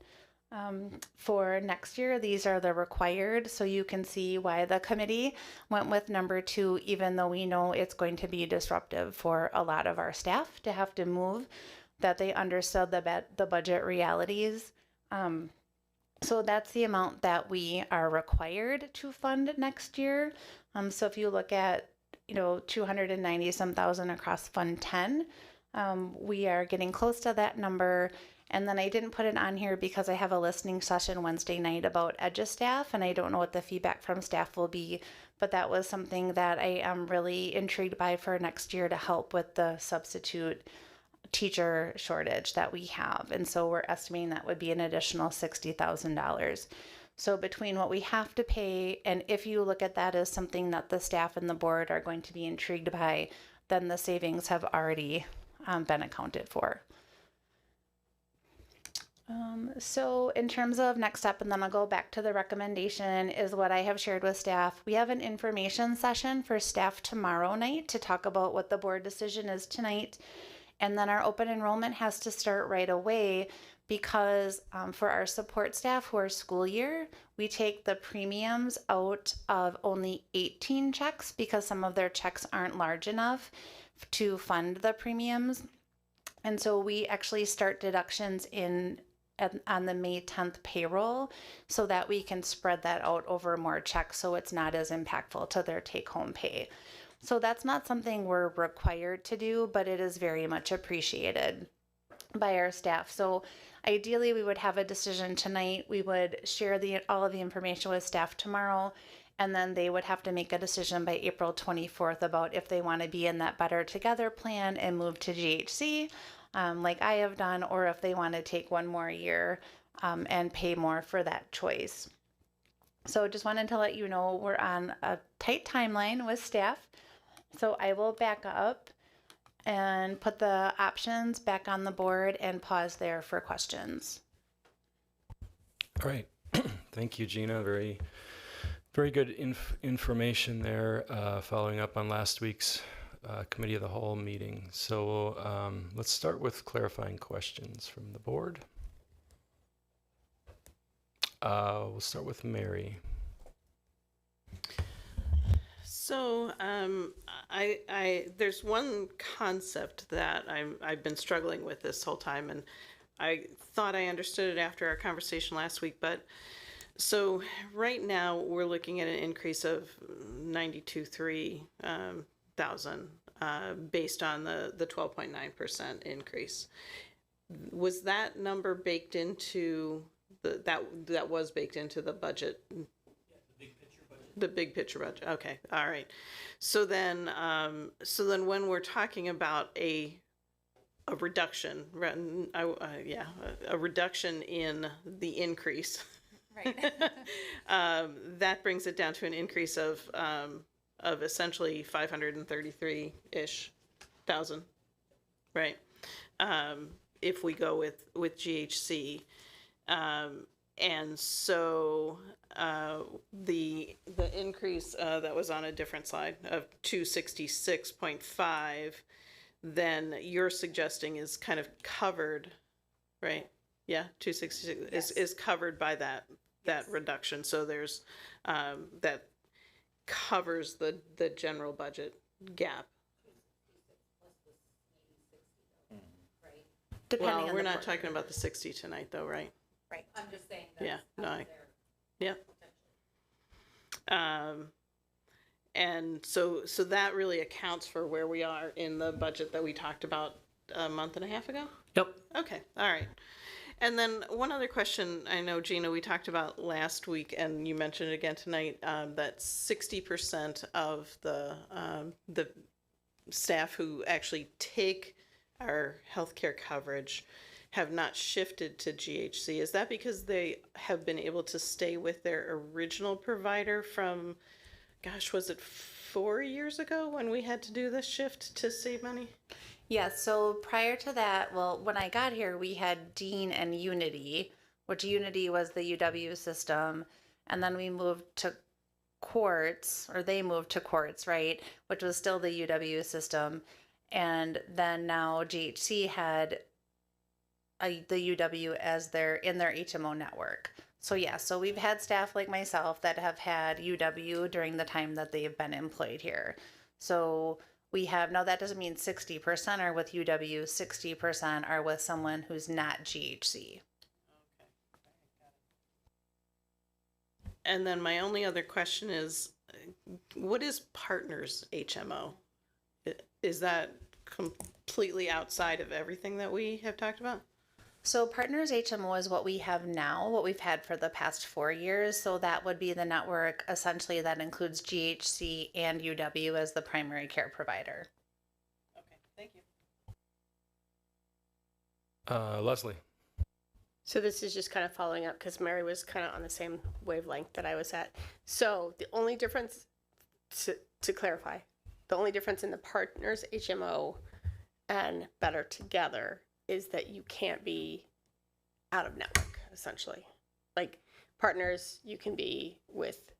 for next year. These are the required, so you can see why the committee went with number 2, even though we know it's going to be disruptive for a lot of our staff to have to move, that they understood the budget realities. So that's the amount that we are required to fund next year. So if you look at, 290 some thousand across Fund 10, we are getting close to that number. And then I didn't put it on here because I have a listening session Wednesday night about EduStaff, and I don't know what the feedback from staff will be, but that was something that I am really intrigued by for next year to help with the substitute teacher shortage that we have. And so we're estimating that would be an additional $60,000. So between what we have to pay, and if you look at that as something that the staff and the board are going to be intrigued by, then the savings have already been accounted for. So in terms of next step, and then I'll go back to the recommendation, is what I have shared with staff. We have an information session for staff tomorrow night to talk about what the board decision is tonight. And then our open enrollment has to start right away because for our support staff who are school year, we take the premiums out of only 18 checks because some of their checks aren't large enough to fund the premiums. And so we actually start deductions on the May 10th payroll so that we can spread that out over more checks so it's not as impactful to their take-home pay. So that's not something we're required to do, but it is very much appreciated by our staff. So ideally we would have a decision tonight. We would share all of the information with staff tomorrow, and then they would have to make a decision by April 24th about if they want to be in that Better Together plan and move to GHC, like I have done, or if they want to take one more year and pay more for that choice. So just wanted to let you know we're on a tight timeline with staff. So I will back up and put the options back on the board and pause there for questions. All right. Thank you, Gina. Very, very good information there, following up on last week's Committee of the Whole meeting. So let's start with clarifying questions from the board. We'll start with Mary. So there's one concept that I've been struggling with this whole time, and I thought I understood it after our conversation last week. But so right now we're looking at an increase of 92,300 based on the 12.9% increase. Was that number baked into that was baked into the budget? The big picture budget. Okay. All right. So then when we're talking about a reduction, a reduction in the increase, right? That brings it down to an increase of essentially 533-ish thousand, right? If we go with GHC. And so the increase that was on a different slide of 266.5, then you're suggesting is kind of covered, right? Yeah, 266 is covered by that reduction. So there's that covers the general budget gap. Depending Well, on we're the not board. talking about the 60 tonight, though, right? Right. I'm just saying. Yeah, no, yeah. And so that really accounts for where we are in the budget that we talked about a month and a half ago? Yep. Okay, all right. And then one other question, I know, Gina, we talked about last week, and you mentioned it again tonight, that 60% of the staff who actually take our healthcare coverage have not shifted to GHC. Is that because they have been able to stay with their original provider from, gosh, was it 4 years ago when we had to do this shift to save money? Yeah, so prior to that, well, when I got here, we had Dean and Unity, which Unity was the UW system, and then we moved to Quartz, or they moved to Quartz, right, which was still the UW system, and then now GHC had the UW as in their HMO network. So yeah, so we've had staff like myself that have had UW during the time that they've been employed here. So we have, now that doesn't mean 60% are with UW, 60% are with someone who's not GHC. And then my only other question is, what is Partners HMO? Is that completely outside of everything that we have talked about? So Partners HMO is what we have now, what we've had for the past 4 years. So that would be the network essentially that includes GHC and UW as the primary care provider. Okay, thank you. Leslie. So this is just kind of following up because Mary was kind of on the same wavelength that I was at. So the only difference, to clarify, the only difference in the Partners HMO and Better Together is that you can't be out of network, essentially. Like Partners, you can be with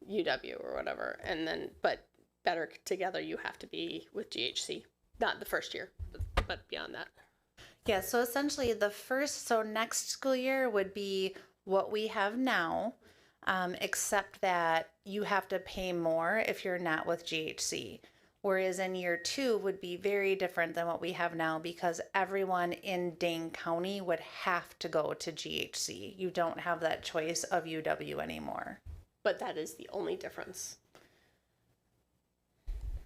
UW or whatever, and then, but Better Together, you have to be with GHC. Not the first year, but beyond that. Yeah, so essentially so next school year would be what we have now, except that you have to pay more if you're not with GHC. Whereas in year 2 would be very different than what we have now because everyone in Dane County would have to go to GHC. You don't have that choice of UW anymore. But that is the only difference.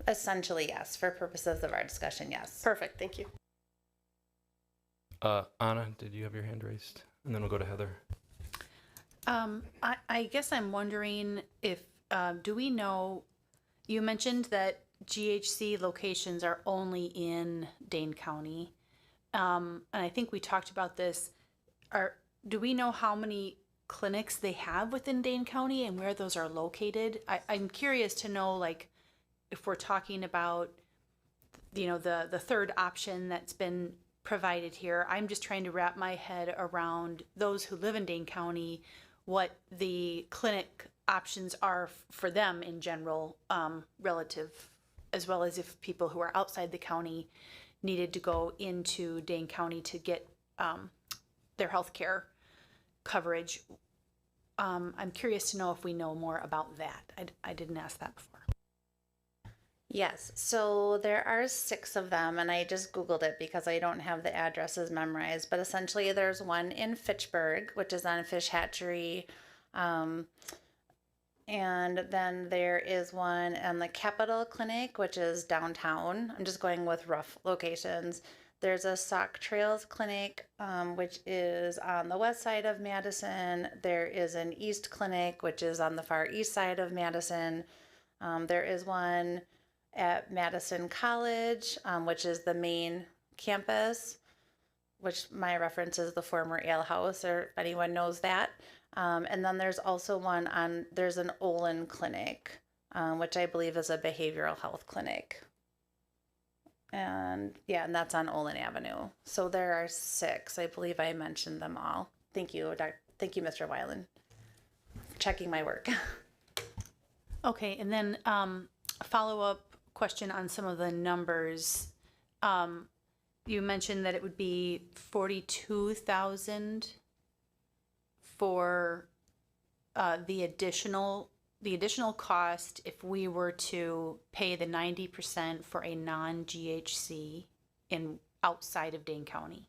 Essentially, yes. For purposes of our discussion, yes. Perfect, thank you. Anna, did you have your hand raised? And then we'll go to Heather. I guess I'm wondering if, do we know, you mentioned that GHC locations are only in Dane County. And I think we talked about this. Do we know how many clinics they have within Dane County and where those are located? I'm curious to know, like, if we're talking about, the third option that's been provided here. I'm just trying to wrap my head around those who live in Dane County, what the clinic options are for them in general, relative, as well as if people who are outside the county needed to go into Dane County to get their health care coverage. I'm curious to know if we know more about that. I didn't ask that before. Yes, so there are 6 of them, and I just Googled it because I don't have the addresses memorized, but essentially there's one in Fitchburg, which is on Fish Hatchery, and then there is one in the Capitol Clinic, which is downtown. I'm just going with rough locations. There's a Sauk Trails Clinic, which is on the west side of Madison. There is an East Clinic, which is on the far east side of Madison. There is one at Madison College, which is the main campus, which my reference is the former Ale House, or if anyone knows that. And then there's also there's an Olin Clinic, which I believe is a behavioral health clinic. And yeah, and that's on Olin Avenue. So there are 6. I believe I mentioned them all. Thank you, Thank you, Mr. Weiland, for checking my work. Okay, and then a follow-up question on some of the numbers. You mentioned that it would be 42,000 for the additional cost if we were to pay the 90% for a non-GHC outside of Dane County.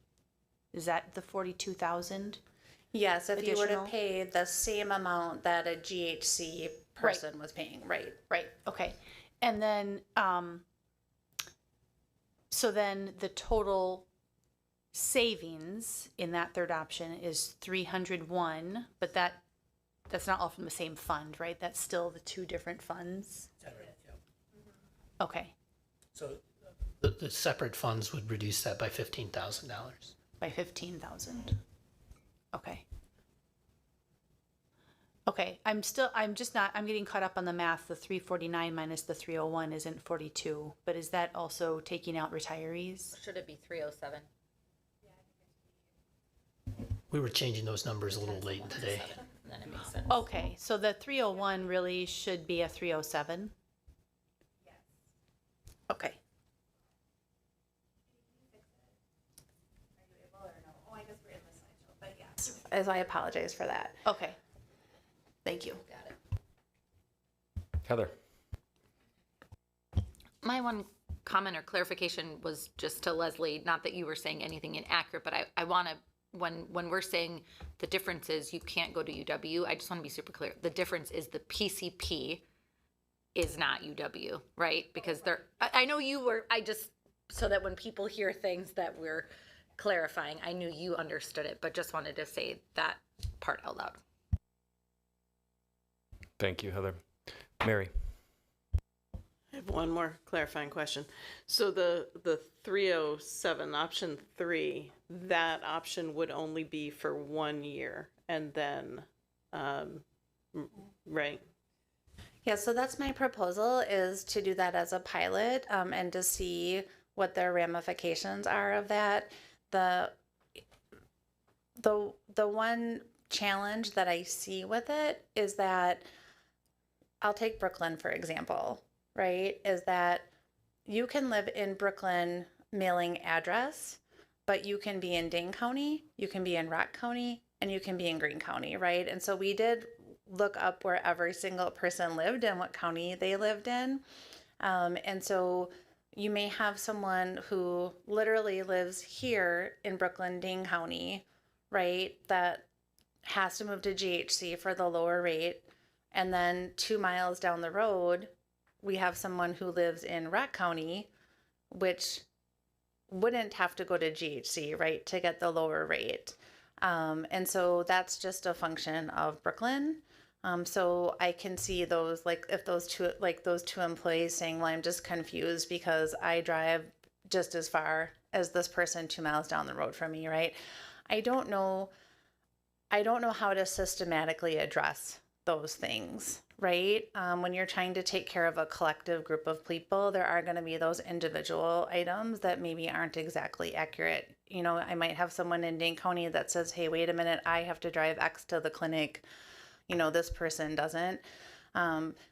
Is that the 42,000? Yes, if you were to Additional? pay the same amount that a GHC person was paying, right? Right, okay. And then, so then the total savings in that third option is 301, but that's not all from the same fund, right? That's still the two different funds. Okay, So the separate funds would reduce that by $15,000. by 15,000. Okay. Okay, I'm getting caught up on the math. The 349 minus the 301 isn't 42, but is that also taking out retirees? Should it be 307? We were changing those numbers a little late today. Then it makes sense. Okay, so the 301 really should be a 307? Yes. Okay. As I apologize for that. Okay. Thank you. Got it. Heather. My one comment or clarification was just to Leslie, not that you were saying anything inaccurate, but I want to, when we're saying the difference is you can't go to UW, I just want to be super clear. The difference is the PCP is not UW, right? Because I know you were, so that when people hear things that we're clarifying, I knew you understood it, but just wanted to say that part out loud. Thank you, Heather. Mary. I have one more clarifying question. So the 307, option 3, that option would only be for 1 year, and then, right? Yeah, so that's my proposal, is to do that as a pilot, and to see what the ramifications are of that. The one challenge that I see with it is that, I'll take Brooklyn for example, right? Is that you can live in Brooklyn mailing address, but you can be in Dane County, you can be in Rock County, and you can be in Greene County, right? And so we did look up where every single person lived and what county they lived in. And so you may have someone who literally lives here in Brooklyn, Dane County, right? That has to move to GHC for the lower rate. And then 2 miles down the road, we have someone who lives in Rock County, which wouldn't have to go to GHC, right, to get the lower rate. And so that's just a function of Brooklyn. So I can see those, like, if those two employees saying, well, I'm just confused because I drive just as far as this person 2 miles down the road from me, right? I don't know how to systematically address those things, right? When you're trying to take care of a collective group of people, there are going to be those individual items that maybe aren't exactly accurate. You know, I might have someone in Dane County that says, hey, wait a minute, I have to drive X to the clinic. You know, this person doesn't.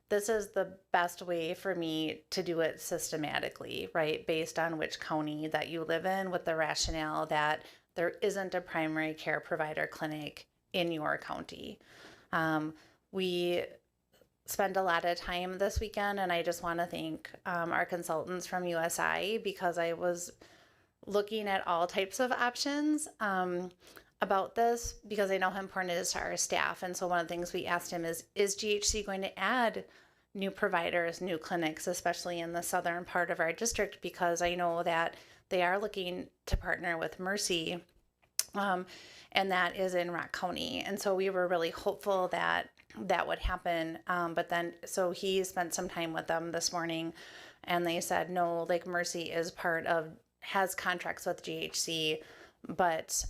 This is the best way for me to do it systematically, right? Based on which county that you live in, with the rationale that there isn't a primary care provider clinic in your county. We spend a lot of time this weekend, and I just want to thank our consultants from USI, because I was looking at all types of options about this, because I know how important it is to our staff. And so one of the things we asked him is GHC going to add new providers, new clinics, especially in the southern part of our district, because I know that they are looking to partner with Mercy, and that is in Rock County. And so we were really hopeful that that would happen. But then, so he spent some time with them this morning, and they said, no, like, Mercy is has contracts with GHC, but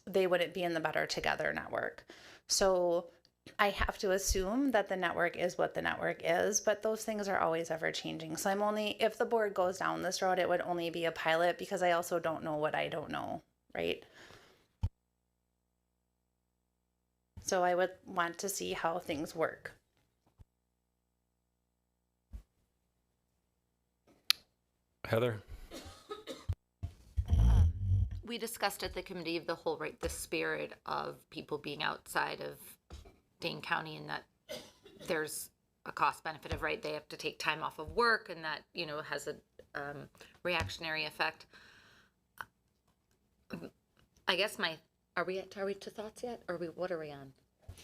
they wouldn't be in the Better Together network. So I have to assume that the network is what the network is, but those things are always ever changing. So if the board goes down this road, it would only be a pilot, because I also don't know what I don't know, right? So I would want to see how things work. Heather. We discussed at the committee of the whole, right, the spirit of people being outside of Dane County, and that there's a cost benefit of, right, they have to take time off of work, and that, you know, has a reactionary effect. I guess are we to thoughts yet? Or what are we on?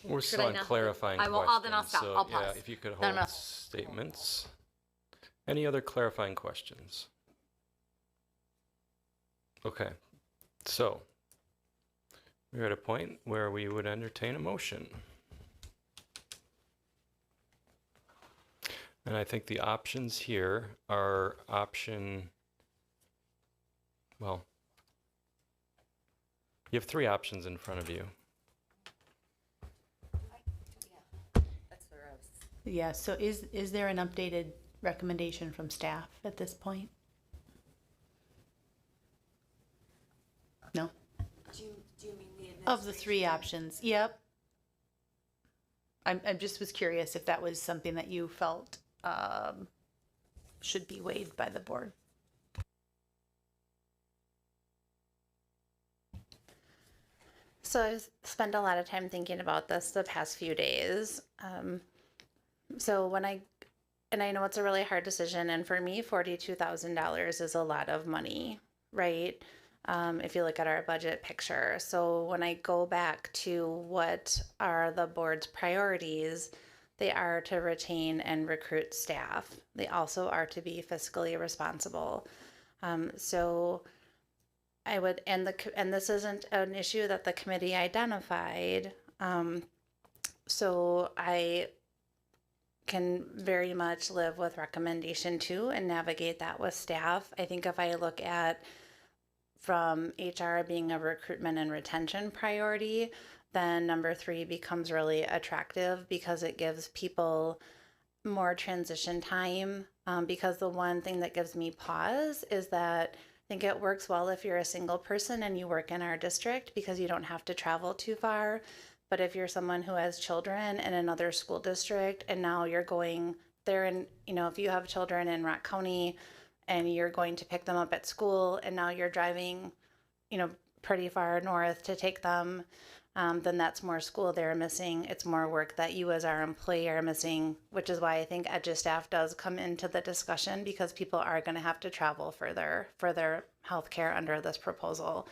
We're still on clarifying questions. Then I'll stop. So, I'll pause. yeah, if you could hold statements. Any other clarifying questions? Okay. So we're at a point where we would entertain a motion. And I think the options here are well, you have 3 options in front of you. Yeah, so is there an updated recommendation from staff at this point? No? Do you mean the Of the 3 options, yep. I just was curious if that was something that you felt should be weighed by the board. So I've spent a lot of time thinking about this the past few days. So and I know it's a really hard decision, and for me, $42,000 is a lot of money, right? If you look at our budget picture. So when I go back to what are the board's priorities, they are to retain and recruit staff. They also are to be fiscally responsible. So I would, and this isn't an issue that the committee identified. So I can very much live with recommendation 2 and navigate that with staff. I think if I look at from HR being a recruitment and retention priority, then number 3 becomes really attractive because it gives people more transition time. Because the one thing that gives me pause is that I think it works well if you're a single person and you work in our district because you don't have to travel too far. But if you're someone who has children in another school district and now you're going there, and if you have children in Rock County and you're going to pick them up at school and now you're driving, pretty far north to take them, then that's more school they're missing. It's more work that you as our employee are missing, which is why I think EduStaff does come into the discussion because people are going to have to travel for their healthcare under this proposal.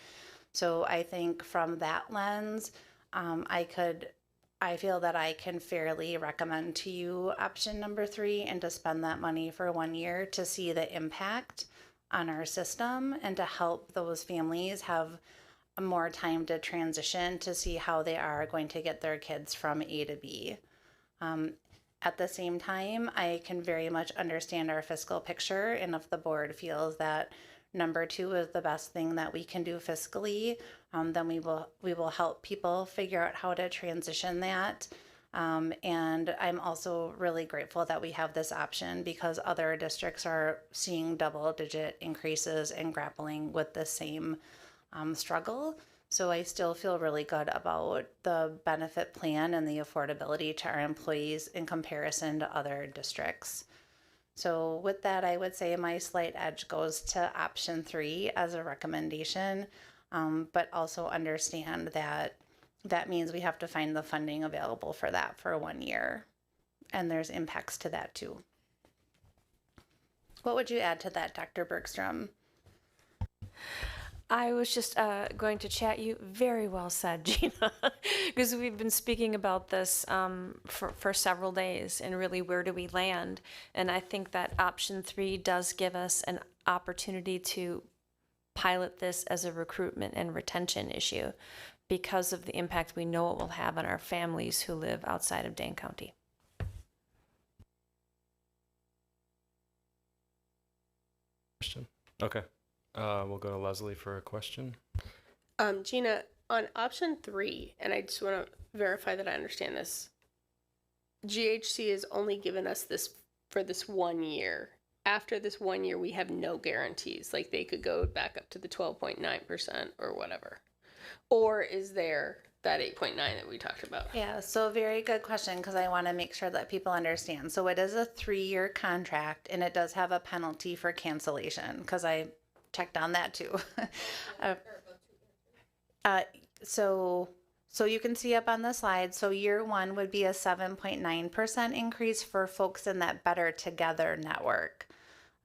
So I think from that lens, I feel that I can fairly recommend to you option number 3 and to spend that money for 1 year to see the impact on our system and to help those families have more time to transition to see how they are going to get their kids from A to B. At the same time, I can very much understand our fiscal picture, and if the board feels that number 2 is the best thing that we can do fiscally, then we will help people figure out how to transition that. And I'm also really grateful that we have this option because other districts are seeing double-digit increases and grappling with the same struggle. So I still feel really good about the benefit plan and the affordability to our employees in comparison to other districts. So with that, I would say my slight edge goes to option 3 as a recommendation, but also understand that means we have to find the funding available for that for 1 year. And there's impacts to that too. What would you add to that, Dr. Bergstrom? I was just going to chat you. Very well said, Gina, because we've been speaking about this for several days and really where do we land. And I think that option 3 does give us an opportunity to pilot this as a recruitment and retention issue because of the impact we know it will have on our families who live outside of Dane County. Question? Okay. We'll go to Leslie for a question. Gina, on option 3, and I just want to verify that I understand this. GHC has only given us this for this 1 year. After this 1 year, we have no guarantees. Like they could go back up to the 12.9% or whatever. Or is there that 8.9 that we talked about? Yeah, so very good question because I want to make sure that people understand. So it is a 3-year contract and it does have a penalty for cancellation because I checked on that too. So you can see up on the slide, so year 1 would be a 7.9% increase for folks in that Better Together network.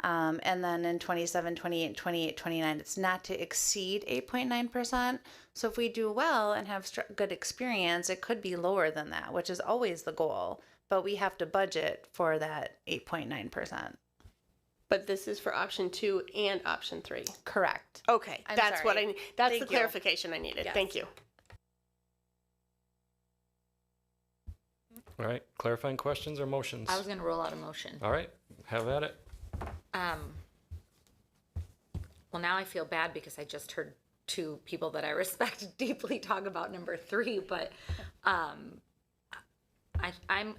And then in 27, 28, 28, 29, it's not to exceed 8.9%. So if we do well and have good experience, it could be lower than that, which is always the goal. But we have to budget for that 8.9%. But this is for option 2 and option 3. Correct. Okay, I'm that's what sorry. that's Thank the you. clarification I needed. Yes. Thank you. All right, clarifying questions or motions? I was gonna roll out a motion. All right, have at it. Well, now I feel bad because I just heard two people that I respect deeply talk about number 3, but I'm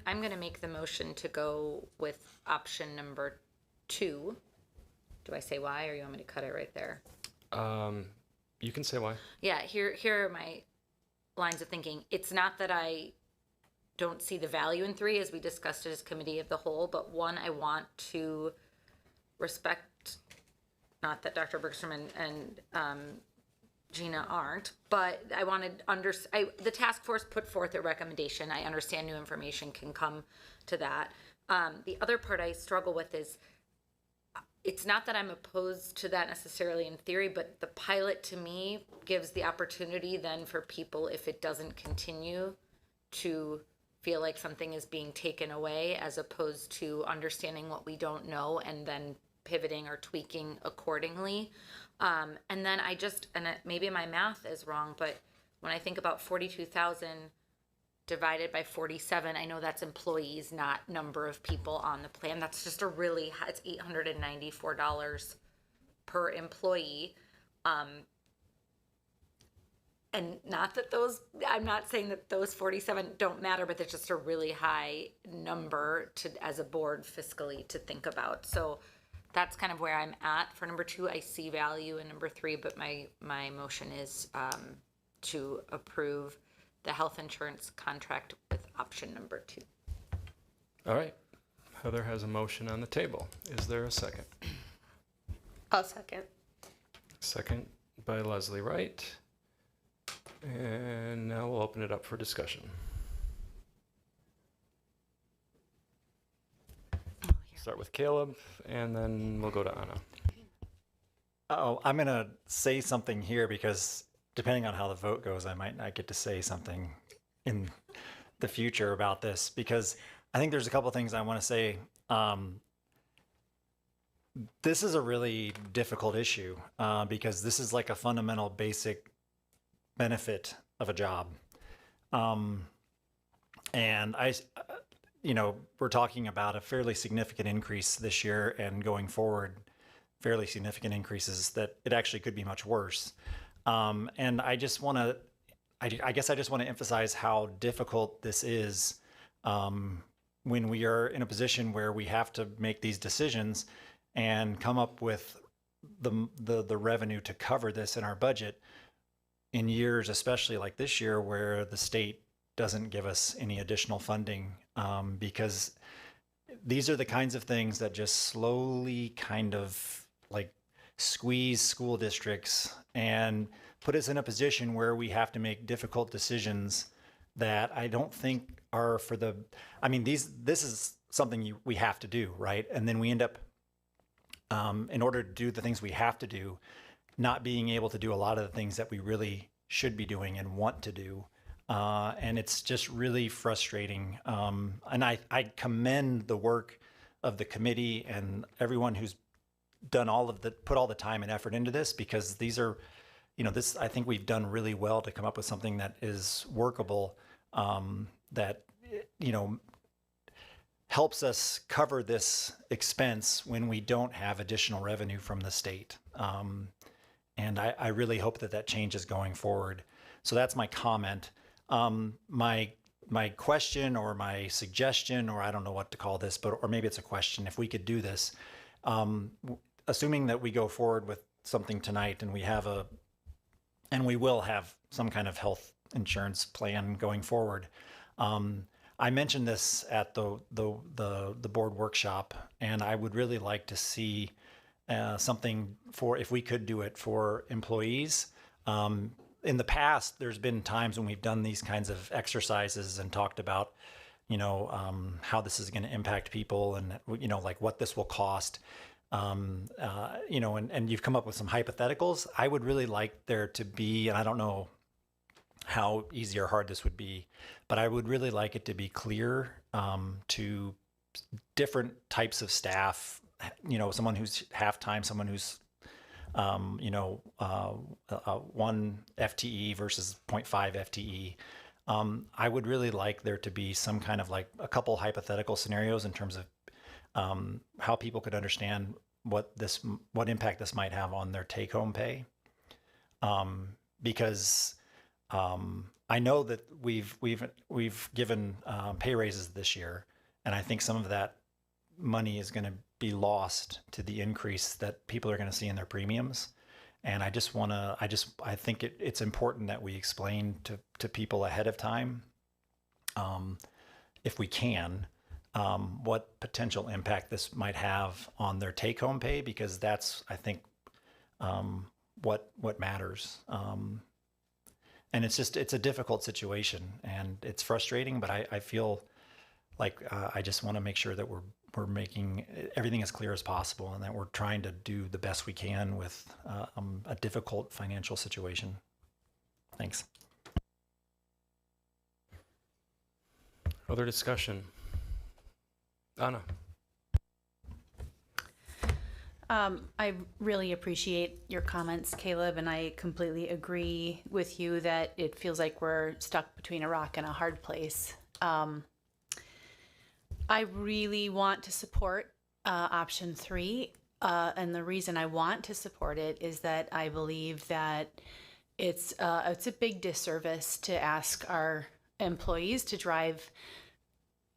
gonna make the motion to go with option number 2. Do I say why, or you want me to cut it right there? You can say why. Yeah, here are my lines of thinking. It's not that I don't see the value in 3, as we discussed it as committee of the whole, but one, I want to respect, not that Dr. Bergstrom and Gina aren't, but I wanted the task force put forth a recommendation. I understand new information can come to that. The other part I struggle with is, it's not that I'm opposed to that necessarily in theory, but the pilot to me gives the opportunity then for people, if it doesn't continue, to feel like something is being taken away, as opposed to understanding what we don't know and then pivoting or tweaking accordingly. And then maybe my math is wrong, but when I think about 42,000 divided by 47, I know that's employees, not number of people on the plan. That's just it's $894 per employee. And not that I'm not saying that those 47 don't matter, but there's just a really high number as a board fiscally to think about. So that's kind of where I'm at. For number 2, I see value in number 3, but my motion is to approve the health insurance contract with option number 2. All right, Heather has a motion on the table. Is there a second? I'll second. Second by Leslie Wright. And now we'll open it up for discussion. Start with Caleb, and then we'll go to Anna. Oh, I'm going to say something here because depending on how the vote goes, I might not get to say something in the future about this, because I think there's a couple things I want to say. This is a really difficult issue because this is like a fundamental basic benefit of a job. And we're talking about a fairly significant increase this year, and going forward, fairly significant increases that it actually could be much worse. And I just want to, I guess I just want to emphasize how difficult this is when we are in a position where we have to make these decisions and come up with the revenue to cover this in our budget in years, especially like this year, where the state doesn't give us any additional funding, because these are the kinds of things that just slowly kind of like squeeze school districts and put us in a position where we have to make difficult decisions that I don't think are for the, I mean, this is something we have to do, right? And then we end up, in order to do the things we have to do, not being able to do a lot of the things that we really should be doing and want to do. And it's just really frustrating. And I commend the work of the committee and everyone who's done put all the time and effort into this, because these are, I think we've done really well to come up with something that is workable, that, helps us cover this expense when we don't have additional revenue from the state. And I really hope that changes going forward. So that's my comment. My question or my suggestion, or I don't know what to call this, or maybe it's a question, if we could do this, assuming that we go forward with something tonight and we will have some kind of health insurance plan going forward. I mentioned this at the board workshop, and I would really like to see something for, if we could do it for employees. In the past, there's been times when we've done these kinds of exercises and talked about, how this is going to impact people and, like what this will cost. And you've come up with some hypotheticals. I would really like there to be, and I don't know how easy or hard this would be, but I would really like it to be clear to different types of staff someone who's half-time, someone who's, 1 FTE versus 0.5 FTE. I would really like there to be some kind of like a couple hypothetical scenarios in terms of how people could understand what impact this might have on their take-home pay. Because I know that we've given pay raises this year, and I think some of that money is going to be lost to the increase that people are going to see in their premiums. And I think it's important that we explain to people ahead of time, if we can, what potential impact this might have on their take-home pay, because that's, I think, what matters. And it's a difficult situation, and it's frustrating, but I feel like I just want to make sure that we're making everything as clear as possible, and that we're trying to do the best we can with a difficult financial situation. Thanks. Other discussion? Anna? I really appreciate your comments, Caleb, and I completely agree with you that it feels like we're stuck between a rock and a hard place. I really want to support option 3, and the reason I want to support it is that I believe that it's a big disservice to ask our employees to drive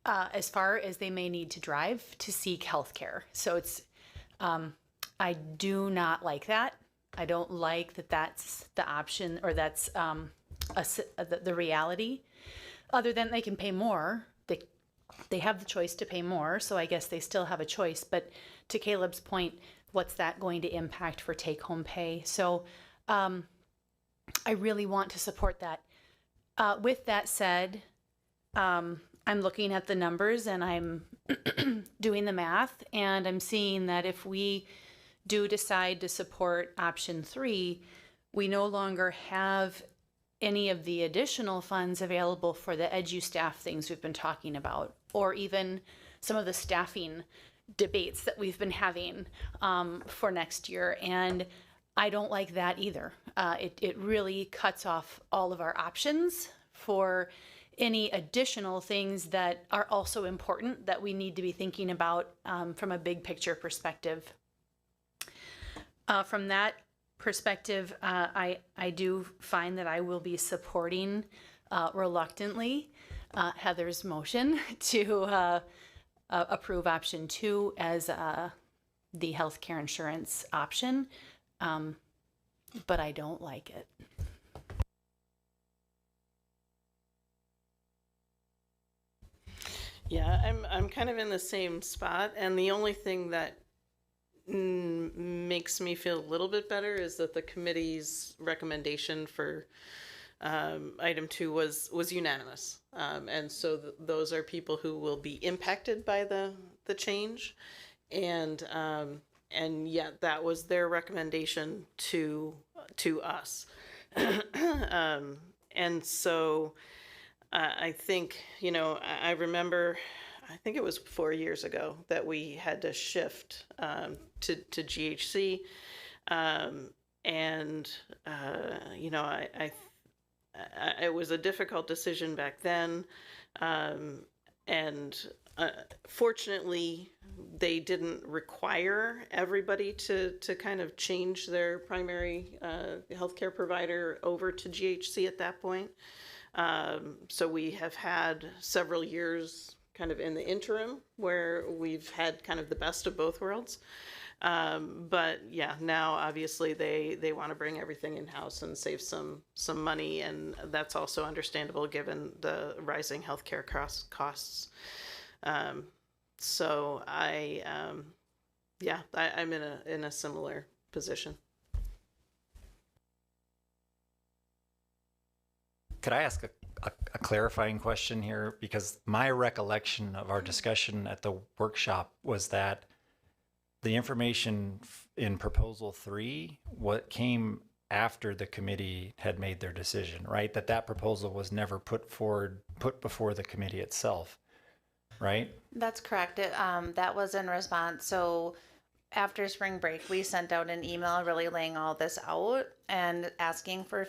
as far as they may need to drive to seek health care. So it's I do not like that. I don't like that that's the option, or that's the reality. Other than they can pay more, they have the choice to pay more, so I guess they still have a choice. But to Caleb's point, what's that going to impact for take-home pay? So I really want to support that. With that said, I'm looking at the numbers and I'm doing the math, and I'm seeing that if we do decide to support option 3, we no longer have any of the additional funds available for the EduStaff things we've been talking about, or even some of the staffing debates that we've been having for next year. And I don't like that either. It really cuts off all of our options for any additional things that are also important that we need to be thinking about from a big picture perspective. From that perspective, I do find that I will be supporting reluctantly Heather's motion to approve option 2 as the healthcare insurance option, but I don't like it. Yeah, I'm kind of in the same spot, and the only thing that makes me feel a little bit better is that the committee's recommendation for item 2 was unanimous, and so those are people who will be impacted by the change, and yeah, that was their recommendation to us, and so I think, I remember, I think it was 4 years ago that we had to shift to GHC, and it was a difficult decision back then, and fortunately they didn't require everybody to kind of change their primary healthcare provider over to GHC at that point. So we have had several years kind of in the interim where we've had kind of the best of both worlds. But yeah, now obviously they want to bring everything in-house and save some money, and that's also understandable given the rising healthcare costs. So I'm in a similar position. Could I ask a clarifying question here? Because my recollection of our discussion at the workshop was that the information in proposal 3, what came after the committee had made their decision, right? That proposal was never put before the committee itself, right? That's correct. That was in response. So after spring break, we sent out an email really laying all this out and asking for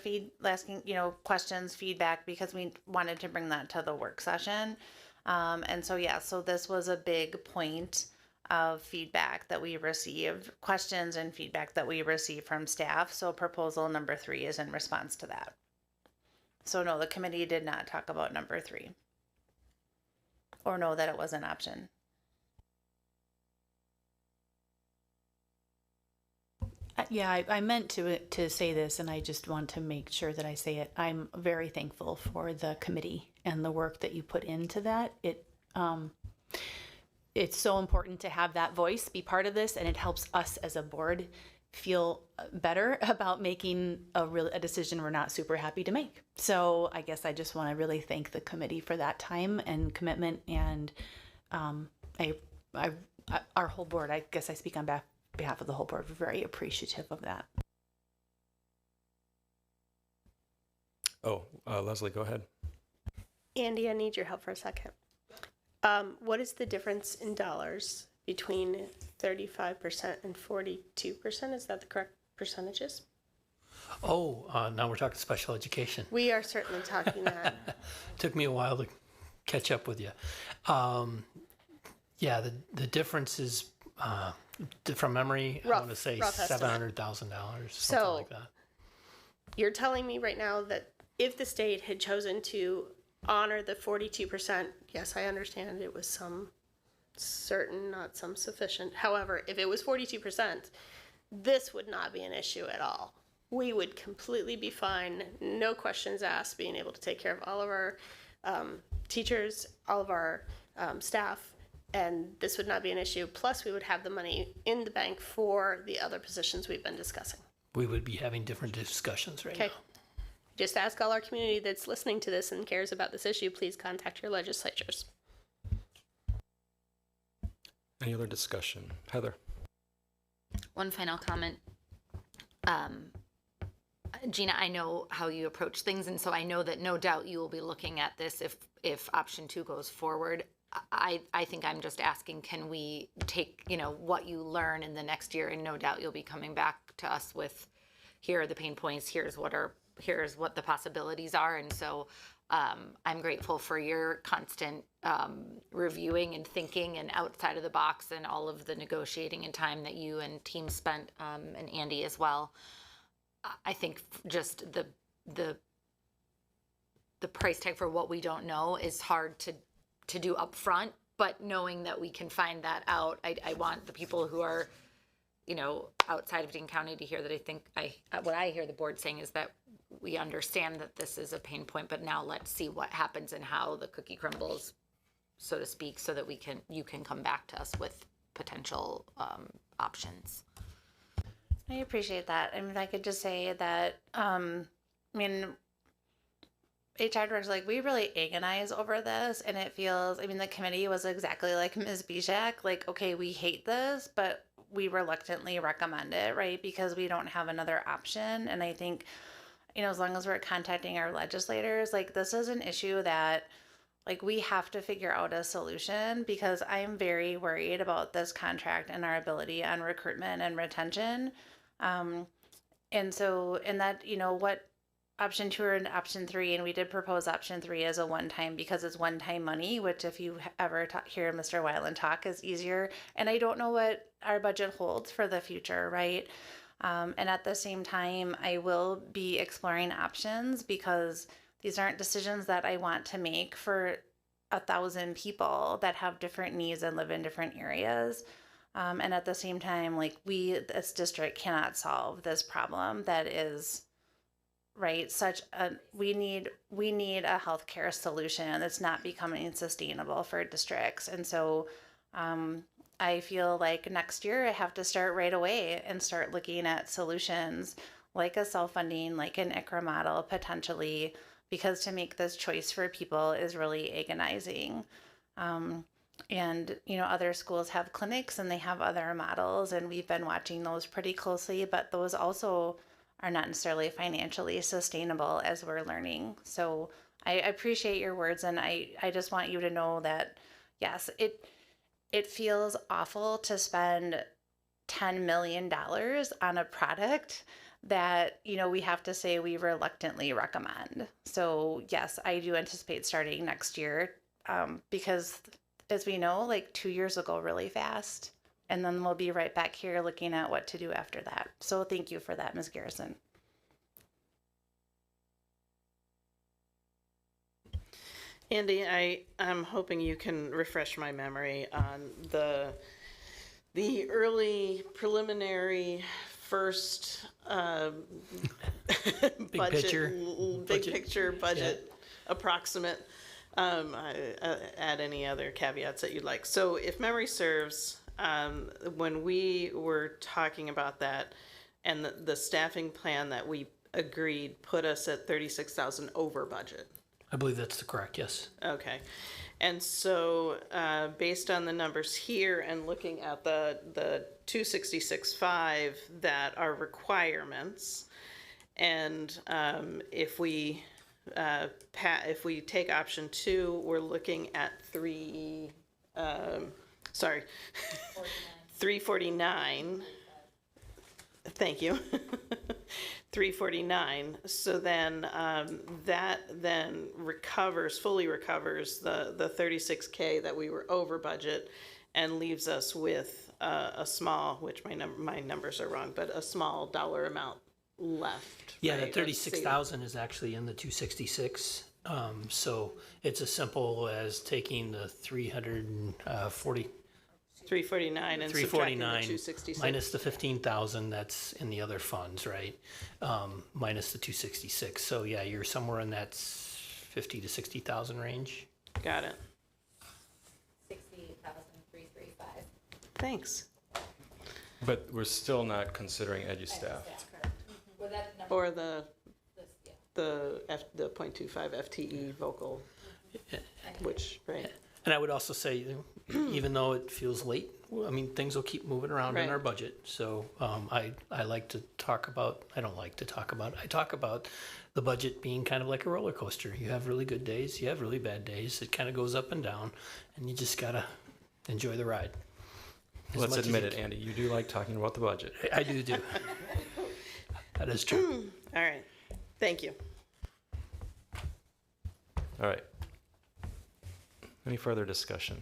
questions, feedback, because we wanted to bring that to the work session. And so, yeah, so this was a big point of feedback that we received, questions and feedback that we received from staff. So proposal number 3 is in response to that. So no, the committee did not talk about number 3 or know that it was an option. Yeah, I meant to say this, and I just want to make sure that I say it. I'm very thankful for the committee and the work that you put into that. It's so important to have that voice be part of this, and it helps us as a board feel better about making a decision we're not super happy to make. So I guess I just want to really thank the committee for that time and commitment, and our whole board. I guess I speak on behalf of the whole board. We're very appreciative of that. Leslie, go ahead. Andy, I need your help for a second. What is the difference in dollars between 35% and 42%? Is that the correct percentages? Now we're talking special education. We are certainly talking that. Took me a while to catch up with you. Yeah, the difference is, from memory, I want to say $700,000, something like that. You're telling me right now that if the state had chosen to honor the 42%, yes, I understand it was some certain, not some sufficient. However, if it was 42%, this would not be an issue at all. We would completely be fine, no questions asked, being able to take care of all of our teachers, all of our staff, and this would not be an issue. Plus, we would have the money in the bank for the other positions we've been discussing. We would be having different discussions right now. Just ask all our community that's listening to this and cares about this issue, please contact your legislatures. Any other discussion? Heather? One final comment. Gina, I know how you approach things, and so I know that no doubt you will be looking at this if option 2 goes forward. I think I'm just asking, can we take, what you learn in the next year, and no doubt you'll be coming back to us with, here are the pain points, here's what the possibilities are. And so I'm grateful for your constant reviewing and thinking and outside of the box, and all of the negotiating and time that you and team spent, and Andy as well. I think just the price tag for what we don't know is hard to do up front, but knowing that we can find that out, I want the people who are, outside of Dean County to hear that. I think what I hear the board saying is that we understand that this is a pain point, but now let's see what happens and how the cookie crumbles, so to speak, so that you can come back to us with potential options. I appreciate that. I mean, I could just say that, HR director, we really agonize over this, and it feels, the committee was exactly like Ms. Bijak, okay, we hate this, but we reluctantly recommend it, right? Because we don't have another option. And I think, as long as we're contacting our legislators, this is an issue that, we have to figure out a solution, because I am very worried about this contract and our ability on recruitment and retention. And that, what option 2 and option 3, and we did propose option 3 as a one-time, because it's one-time money, which if you ever hear Mr. Weiland talk is easier. And I don't know what our budget holds for the future, right? And at the same time, I will be exploring options, because these aren't decisions that I want to make for 1,000 people that have different needs and live in different areas. And at the same time, this district cannot solve this problem that is, right, we need a healthcare solution that's not becoming sustainable for districts. And so I feel like next year I have to start right away and start looking at solutions like a self-funding, like an ICRA model potentially, because to make this choice for people is really agonizing. And, other schools have clinics and they have other models, and we've been watching those pretty closely, but those also are not necessarily financially sustainable, as we're learning. So I appreciate your words, and I just want you to know that, yes, it feels awful to spend $10 million on a product that, you know, we have to say we reluctantly recommend. So yes, I do anticipate starting next year, because as we know, like 2 years will go really fast. And then we'll be right back here looking at what to do after that. So thank you for that, Ms. Garrison. Andy, I'm hoping you can refresh my memory on the early preliminary first big picture budget approximate. Add any other caveats that you'd like. So if memory serves, when we were talking about that and the staffing plan that we agreed put us at 36,000 over budget. I believe that's correct, yes. Okay. And so based on the numbers here and looking at the 266.5 that are requirements, and if we take option 2, we're looking at 349. Thank you. 349. So then that then fully recovers the 36K that we were over budget, and leaves us with a small, which my numbers are wrong, but a small dollar amount left. Yeah, right, that 36,000 is actually in the 266. So it's as simple as taking the 349 and subtracting the 349 266. minus the 15,000 that's in the other funds, right? Minus the 266. So yeah, you're somewhere in that 50 to 60,000 range. Got it. 68,335. Thanks. But we're still not considering EduStaff. That's correct. Well, that number, Or the yeah. the 0.25 FTE vocal, which, right? And I would also say, even though it feels late, I mean, things will keep moving around in Right. our budget. So I like to talk about, I don't like to talk about, I talk about the budget being kind of like a roller coaster. You have really good days, you have really bad days. It kind of goes up and down, and you just got to enjoy the ride. as Let's much as admit you it, can. Andy, you do like talking about the budget. I do. That is true. All right. Thank you. All right. Any further discussion?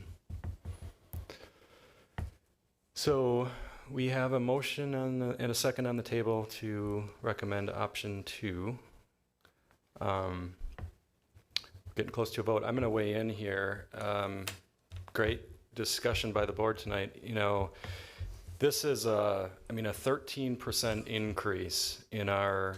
So we have a motion and a second on the table to recommend option 2. Getting close to a vote. I'm going to weigh in here. Great discussion by the board tonight. You know, this is a 13% increase in our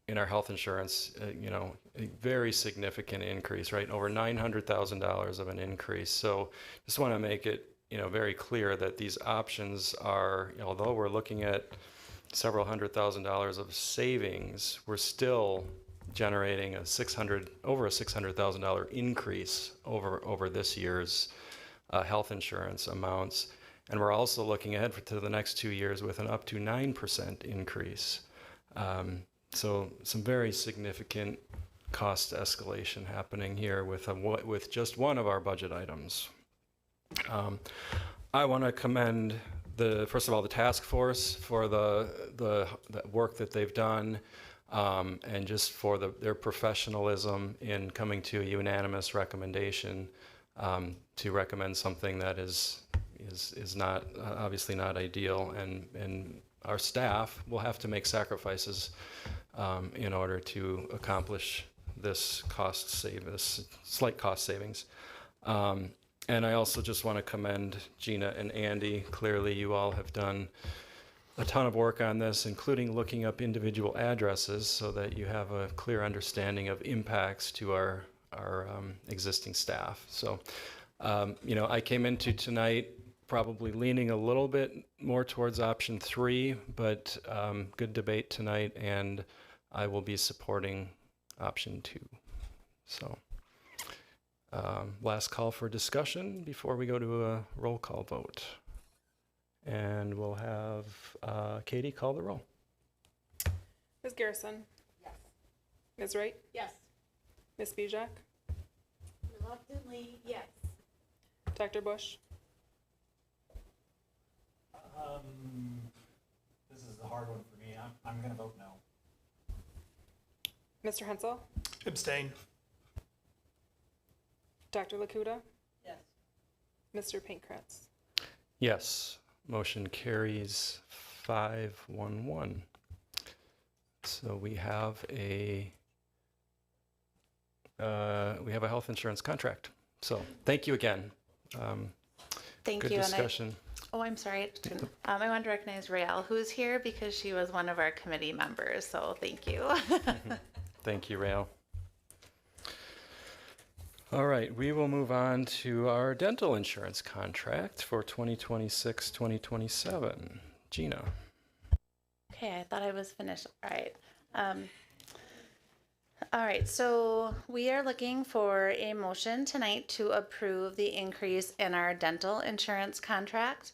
health insurance. You know, a very significant increase, right? Over $900,000 of an increase. So just want to make it, you know, very clear that these options are, although we're looking at several $100,000 of savings, we're still generating over a $600,000 increase over this year's health insurance amounts. And we're also looking ahead to the next 2 years with an up to 9% increase. So some very significant cost escalation happening here with just one of our budget items. I want to commend first of all the task force for the work that they've done, and just for their professionalism in coming to a unanimous recommendation to recommend something that is not obviously not ideal, and our staff will have to make sacrifices in order to accomplish this slight cost savings. And I also just want to commend Gina and Andy. Clearly, you all have done a ton of work on this, including looking up individual addresses so that you have a clear understanding of impacts to our existing staff. So, you know, I came into tonight probably leaning a little bit more towards option 3, but good debate tonight, and I will be supporting option 2. So. Last call for discussion before we go to a roll call vote. And we'll have Katie call the roll. Ms. Garrison? Yes. Ms. Wright? Yes. Ms. Bijak? Reluctantly, yes. Dr. Bush? a hard one for me. I'm going to vote no. Mr. Hensel, Abstain. Dr. Lakuta, Yes. Mr. Pankratz. Yes, motion carries 5-1-1. So we have a health insurance contract. So thank you again. Thank Good you. discussion. Oh, I'm sorry. I want to recognize Rael, who's here because she was one of our committee members. So thank you. Thank you, Rael. All right, we will move on to our dental insurance contract for 2026-2027. Gina. Okay, I thought I was finished. All right. All right, so we are looking for a motion tonight to approve the increase in our dental insurance contract.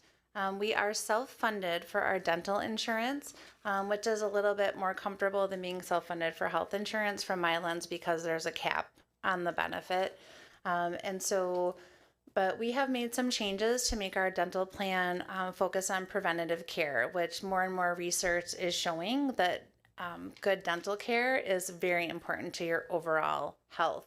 We are self-funded for our dental insurance, which is a little bit more comfortable than being self-funded for health insurance from my lens because there's a cap on the benefit. But we have made some changes to make our dental plan focus on preventative care, which more and more research is showing that good dental care is very important to your overall health.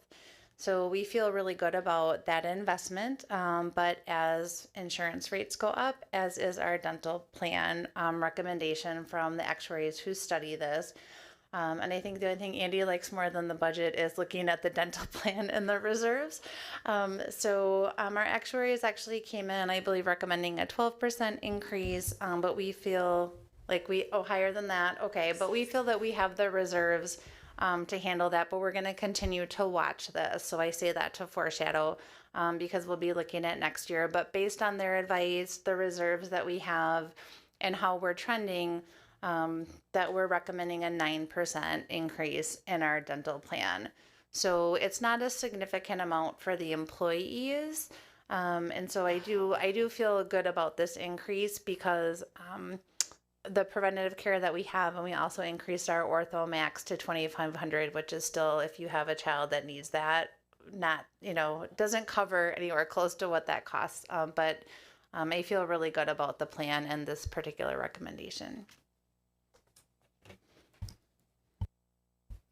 So we feel really good about that investment, but as insurance rates go up, as is our dental plan recommendation from the actuaries who study this. And I think the only thing Andy likes more than the budget is looking at the dental plan and the reserves. Our actuaries actually came in, I believe, recommending a 12% increase, but we feel like higher than that. Okay, but we feel that we have the reserves to handle that, but we're going to continue to watch this. So I say that to foreshadow because we'll be looking at next year. But based on their advice, the reserves that we have, and how we're trending, that we're recommending a 9% increase in our dental plan. So it's not a significant amount for the employees. And so I do feel good about this increase because the preventative care that we have, and we also increased our ortho max to $2,500, which is still, if you have a child that needs that, not, doesn't cover anywhere close to what that costs. But I feel really good about the plan and this particular recommendation.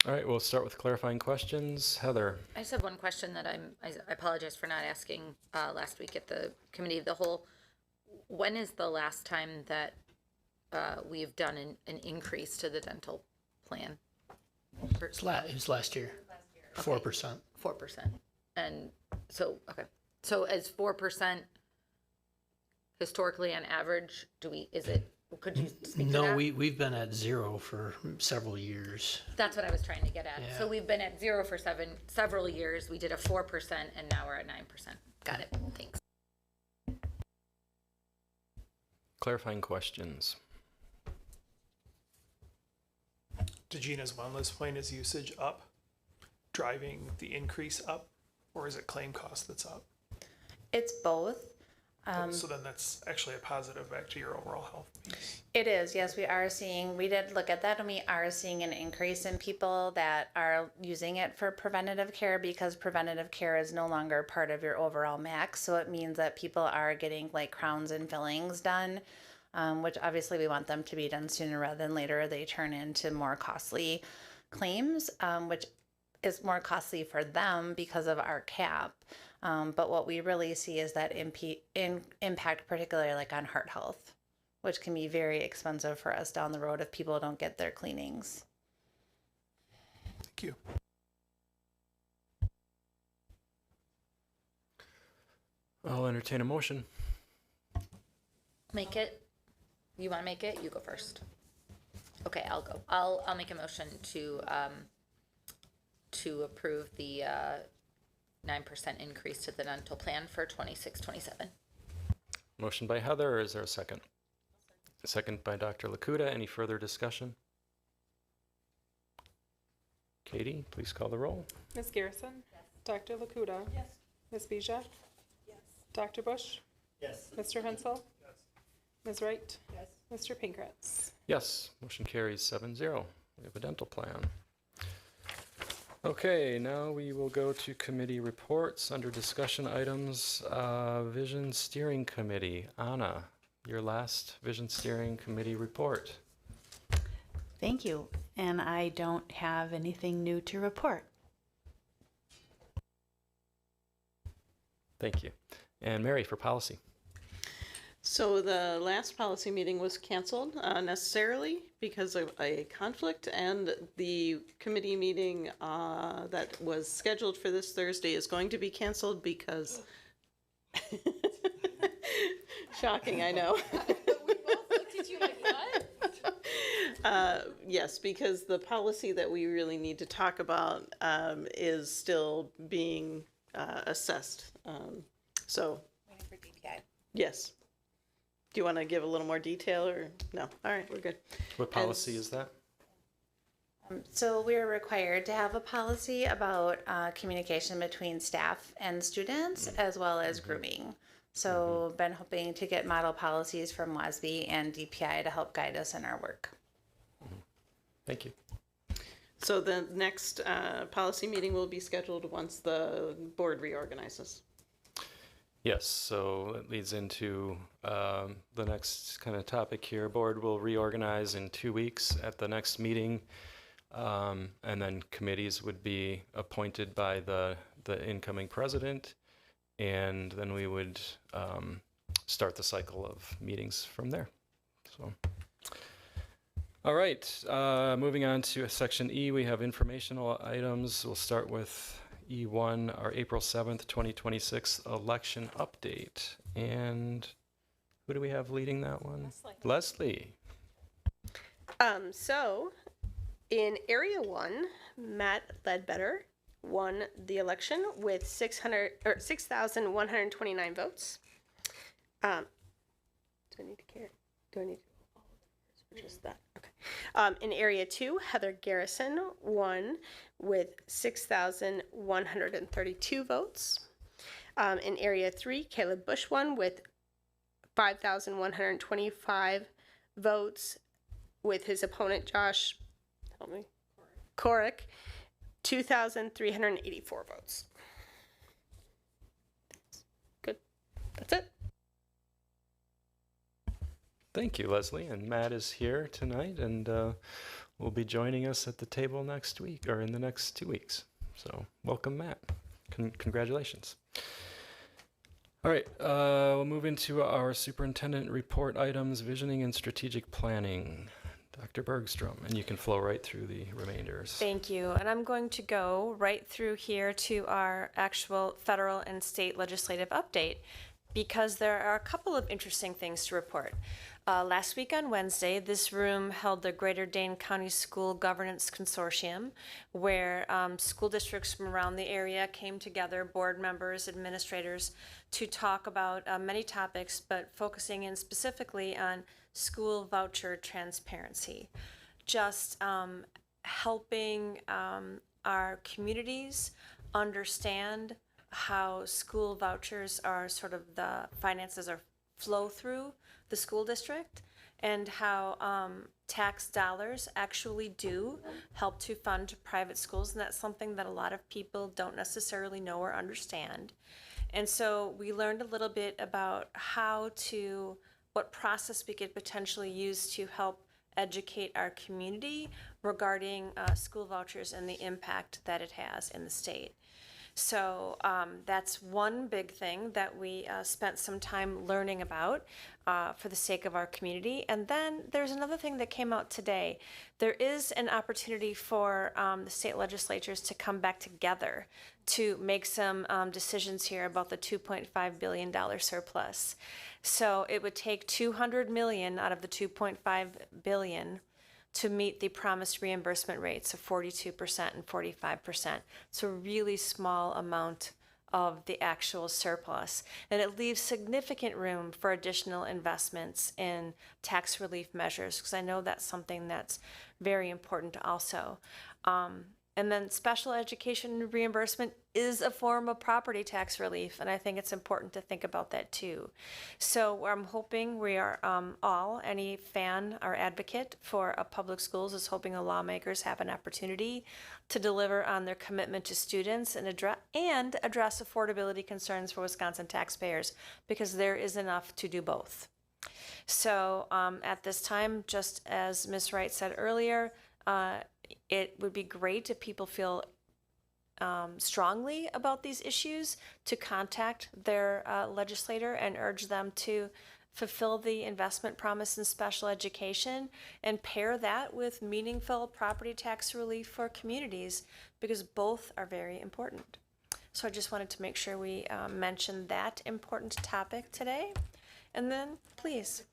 All right, we'll start with clarifying questions. Heather. I just have one question that I apologize for not asking last week at the committee of the whole. When is the last time that we've done an increase to the dental plan? It was last year. 4%. 4%. And so, okay. So as 4% historically on average, could you speak to that? No, we've been at 0 for several years. That's what I was trying to get at. Yeah. So we've been at 0 for several years. We did a 4% and now we're at 9%. Got it. Thanks. Clarifying questions. To Gina's wellness point, is usage up, driving the increase up, or is it claim cost that's up? It's both. So then that's actually a positive back to your overall health piece. It is, yes, we did look at that, and we are seeing an increase in people that are using it for preventative care because preventative care is no longer part of your overall max. So it means that people are getting like crowns and fillings done, which obviously we want them to be done sooner rather than later. They turn into more costly claims, which is more costly for them because of our cap. But what we really see is that impact, particularly like on heart health, which can be very expensive for us down the road if people don't get their cleanings. Thank you. I'll entertain a motion. Make it. You want to make it? You go first. Okay, I'll go. I'll make a motion to approve the 9% increase to the dental plan for 26-27. Motion by Heather, or is there a second? A second by Dr. Lakuta. Any further discussion? Katie, please call the roll. Ms. Garrison? Yes. Dr. Lakuta? Yes. Ms. Bijak? Yes. Dr. Bush? Yes. Mr. Hensel? Yes. Ms. Wright? Yes. Mr. Pankratz? Yes, motion carries 7-0. We have a dental plan. Okay, now we will go to committee reports under discussion items. Vision Steering Committee. Anna, your last Vision Steering Committee report. Thank you. And I don't have anything new to report. Thank you. And Mary for policy. So the last policy meeting was canceled necessarily because of a conflict, and the committee meeting that was scheduled for this Thursday is going to be canceled because shocking, I know. Yes, because the policy that we really need to talk about is still being assessed. So, Waiting for DPI. yes. Do you want to give a little more detail or no? All right, we're good. What policy is that? So we're required to have a policy about communication between staff and students, as well as grooming. So been hoping to get model policies from WASB and DPI to help guide us in our work. Thank you. So the next policy meeting will be scheduled once the board reorganizes. Yes, so it leads into the next kind of topic here. Board will reorganize in 2 weeks at the next meeting, and then committees would be appointed by the incoming president, and then we would start the cycle of meetings from there. So, all right, moving on to section E, we have informational items. We'll start with E1, our April 7th, 2026 election update. And who do we have leading that one? Leslie. So in Area 1, Matt Ledbetter won the election with 6,129 votes. Do I need to care? Do I need to do all of them or just that? Okay. In Area 2, Heather Garrison won with 6,132 votes. In Area 3, Caleb Bush won with 5,125 votes, with his opponent Josh, help me, Korick, 2,384 votes. Good. That's it. Thank you, Leslie. And Matt is here tonight and will be joining us at the table next week, or in the next 2 weeks. So welcome, Matt. Congratulations. All right, we'll move into our superintendent report items, visioning and strategic planning. Dr. Bergstrom, and you can flow right through the remainders. Thank you. And I'm going to go right through here to our actual federal and state legislative update, because there are a couple of interesting things to report. Last week on Wednesday, this room held the Greater Dane County School Governance Consortium, where school districts from around the area came together, board members, administrators, to talk about many topics, but focusing in specifically on school voucher transparency. Just helping our communities understand how school vouchers are sort of the finances are flow through the school district, and how tax dollars actually do help to fund private schools. And that's something that a lot of people don't necessarily know or understand. And so we learned a little bit about what process we could potentially use to help educate our community regarding school vouchers and the impact that it has in the state. So that's one big thing that we spent some time learning about for the sake of our community. And then there's another thing that came out today. There is an opportunity for the state legislatures to come back together to make some decisions here about the $2.5 billion surplus. So it would take $200 million out of the $2.5 billion to meet the promised reimbursement rates of 42% and 45%. It's a really small amount of the actual surplus. And it leaves significant room for additional investments in tax relief measures, because I know that's something that's very important also. And then special education reimbursement is a form of property tax relief, and I think it's important to think about that too. So I'm hoping we are any fan or advocate for public schools is hoping the lawmakers have an opportunity to deliver on their commitment to students and address affordability concerns for Wisconsin taxpayers, because there is enough to do both. So at this time, just as Ms. Wright said earlier, it would be great if people feel strongly about these issues to contact their legislator and urge them to fulfill the investment promise in special education and pair that with meaningful property tax relief for communities, because both are very important. So I just wanted to make sure we mentioned that important topic today. And then, please.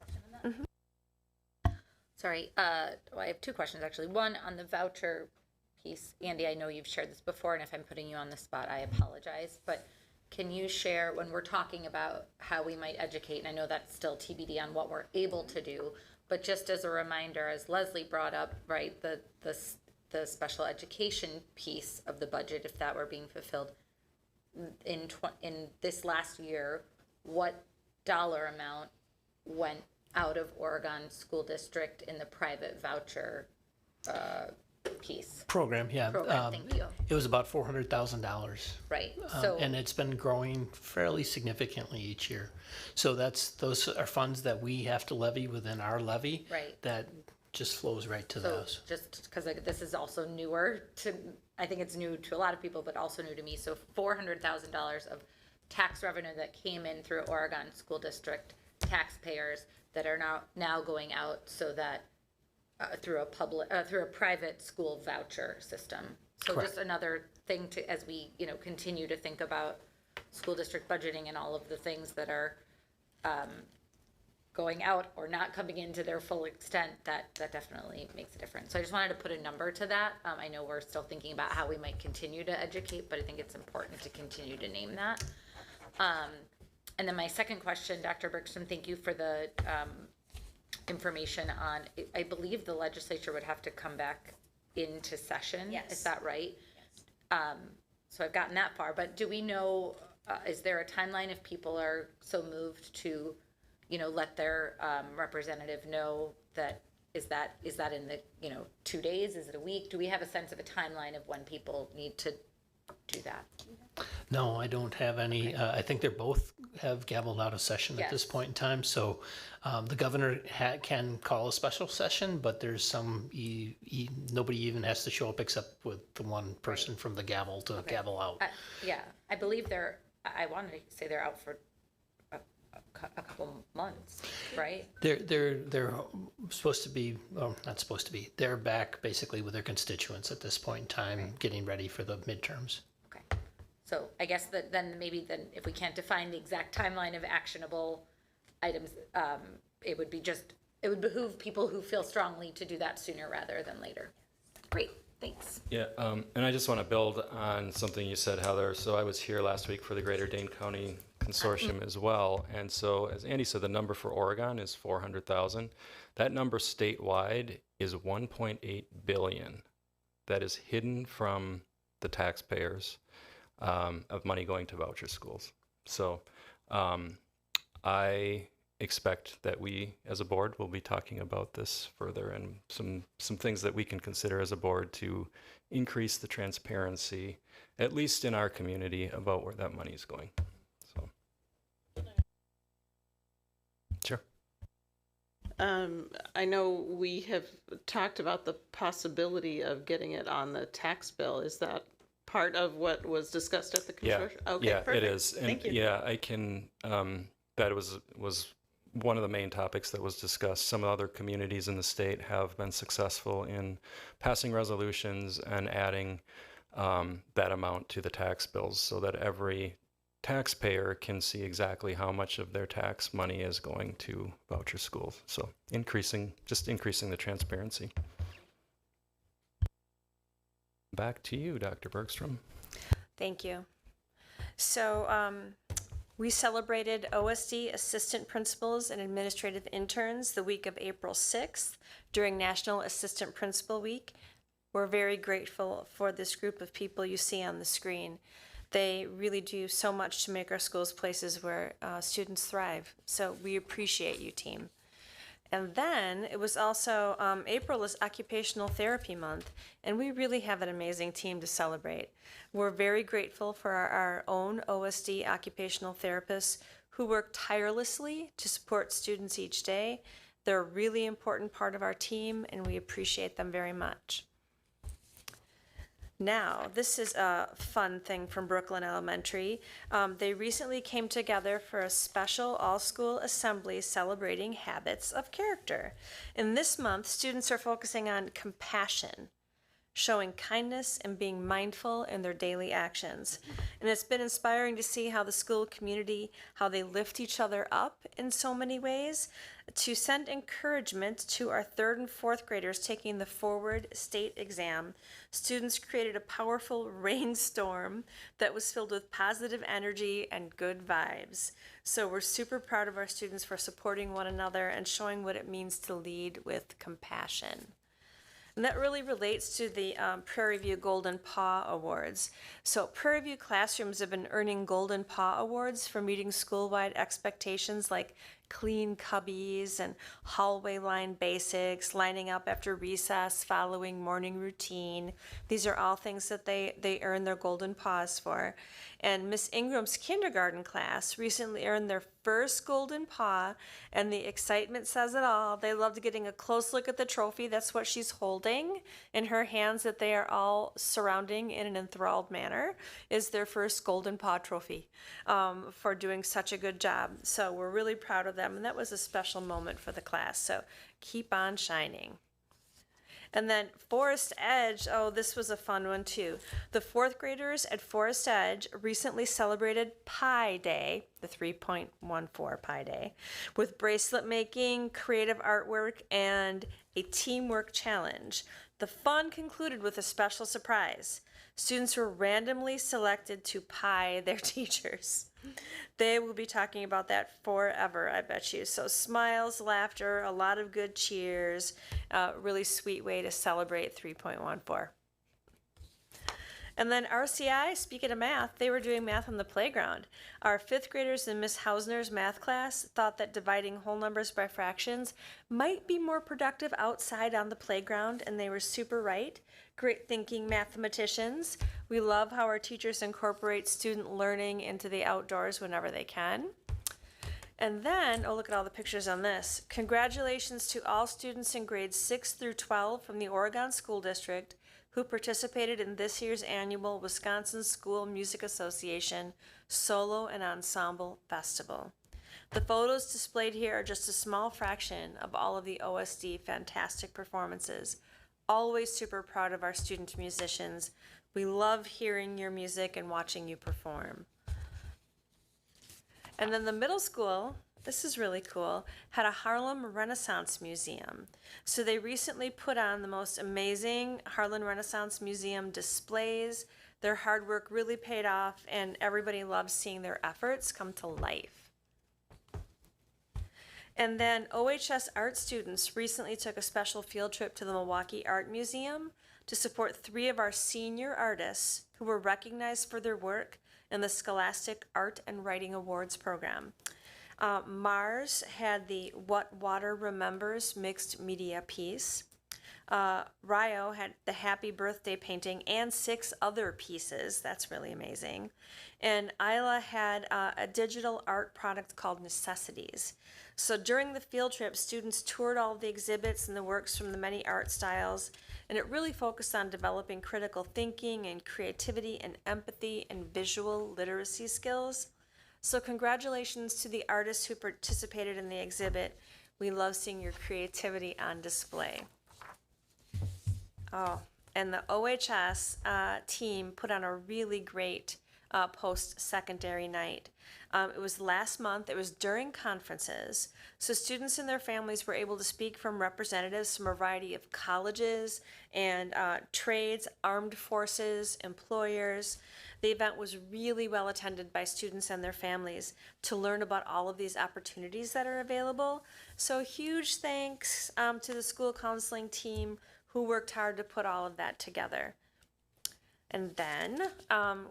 Sorry, I have two questions actually. One on the voucher piece. Andy, I know you've shared this before, and if I'm putting you on the spot, I apologize. But can you share, when we're talking about how we might educate, and I know that's still TBD on what we're able to do, but just as a reminder, as Leslie brought up, right, the special education piece of the budget, if that were being fulfilled in this last year, what dollar amount went out of Oregon School District in the private voucher piece? Program, yeah. Thank you. It was about $400,000. Right. So And it's been growing fairly significantly each year. So those are funds that we have to levy within our levy. Right. That just flows right to those. just because this is also newer to, I think it's new to a lot of people, but also new to me. So $400,000 of tax revenue that came in through Oregon School District taxpayers that are now going out so that through a private school voucher system. So Correct. just another thing to, as we continue to think about school district budgeting and all of the things that are going out or not coming in to their full extent, that definitely makes a difference. So I just wanted to put a number to that. I know we're still thinking about how we might continue to educate, but I think it's important to continue to name that. And then my second question, Dr. Bergstrom, thank you for the information on, I believe the legislature would have to come back into session. Yes. Is that right? Yes. So I've gotten that far, but do we know, is there a timeline if people are so moved to, let their representative know that, is that in the, 2 days? Is it a week? Do we have a sense of a timeline of when people need to do that? No, I don't have any. I think they're both have gavelled out of session at this Yes. point in time. So the governor can call a special session, but there's some, nobody even has to show up except with the one person from the gavel to gavel out. Yeah, I believe I wanted to say they're out for a couple months, right? They're supposed to be, well, not supposed to be. They're back basically with their constituents at this point in time, getting ready for the midterms. Okay. So I guess that then if we can't define the exact timeline of actionable items, it would behoove people who feel strongly to do that sooner rather than later. Great, thanks. Yeah, and I just want to build on something you said, Heather. So I was here last week for the Greater Dane County Consortium as well. And so, as Andy said, the number for Oregon is 400,000. That number statewide is 1.8 billion. That is hidden from the taxpayers of money going to voucher schools. So I expect that we, as a board, will be talking about this further and some things that we can consider as a board to increase the transparency, at least in our community, about where that money is going. So, sure. I know we have talked about the possibility of getting it on the tax bill. Is that part of what was discussed at the consortium? Yeah, Okay, yeah, perfect. it is. And Thank you. yeah, I can, that was one of the main topics that was discussed. Some other communities in the state have been successful in passing resolutions and adding that amount to the tax bills so that every taxpayer can see exactly how much of their tax money is going to voucher schools. So increasing the transparency. Back to you, Dr. Bergstrom. Thank you. So we celebrated OSD assistant principals and administrative interns the week of April 6th during National Assistant Principal Week. We're very grateful for this group of people you see on the screen. They really do so much to make our schools places where students thrive. So we appreciate you, team. And then it was also April is Occupational Therapy Month, and we really have an amazing team to celebrate. We're very grateful for our own OSD occupational therapists who work tirelessly to support students each day. They're a really important part of our team, and we appreciate them very much. Now, this is a fun thing from Brooklyn Elementary. They recently came together for a special all-school assembly celebrating habits of character. And this month, students are focusing on compassion, showing kindness and being mindful in their daily actions. And it's been inspiring to see how the school community, how they lift each other up in so many ways. To send encouragement to our 3rd and 4th graders taking the Forward State exam, students created a powerful rainstorm that was filled with positive energy and good vibes. So we're super proud of our students for supporting one another and showing what it means to lead with compassion. And that really relates to the Prairie View Golden Paw Awards. So Prairie View classrooms have been earning Golden Paw Awards for meeting school-wide expectations like clean cubbies and hallway line basics, lining up after recess, following morning routine. These are all things that they earn their Golden Paws for. And Miss Ingram's kindergarten class recently earned their first Golden Paw, and the excitement says it all. They loved getting a close look at the trophy. That's what she's holding in her hands that they are all surrounding in an enthralled manner, is their first Golden Paw trophy for doing such a good job. So we're really proud of them, and that was a special moment for the class. So keep on shining. And then Forest Edge, oh, this was a fun one too. The 4th graders at Forest Edge recently celebrated Pi Day, the 3.14 Pi Day, with bracelet making, creative artwork, and a teamwork challenge. The fun concluded with a special surprise. Students were randomly selected to pie their teachers. They will be talking about that forever, I bet you. So smiles, laughter, a lot of good cheers. Really sweet way to celebrate 3.14. And then RCI, speaking of math, they were doing math on the playground. Our 5th graders in Miss Hausner's math class thought that dividing whole numbers by fractions might be more productive outside on the playground, and they were super right. Great thinking mathematicians. We love how our teachers incorporate student learning into the outdoors whenever they can. And then, oh, look at all the pictures on this. Congratulations to all students in grades 6 through 12 from the Oregon School District who participated in this year's annual Wisconsin School Music Association Solo and Ensemble Festival. The photos displayed here are just a small fraction of all of the OSD fantastic performances. Always super proud of our student musicians. We love hearing your music and watching you perform. And then the middle school, this is really cool, had a Harlem Renaissance Museum. So they recently put on the most amazing Harlem Renaissance Museum displays. Their hard work really paid off, and everybody loves seeing their efforts come to life. And then OHS art students recently took a special field trip to the Milwaukee Art Museum to support 3 of our senior artists who were recognized for their work in the Scholastic Art and Writing Awards program. Mars had the What Water Remembers mixed media piece. Rio had the Happy Birthday painting and 6 other pieces. That's really amazing. And Isla had a digital art product called Necessities. So during the field trip, students toured all of the exhibits and the works from the many art styles, and it really focused on developing critical thinking and creativity and empathy and visual literacy skills. So congratulations to the artists who participated in the exhibit. We love seeing your creativity on display. Oh, and the OHS team put on a really great post-secondary night. It was last month. It was during conferences. So students and their families were able to speak from representatives from a variety of colleges and trades, armed forces, employers. The event was really well attended by students and their families to learn about all of these opportunities that are available. So huge thanks to the school counseling team who worked hard to put all of that together. And then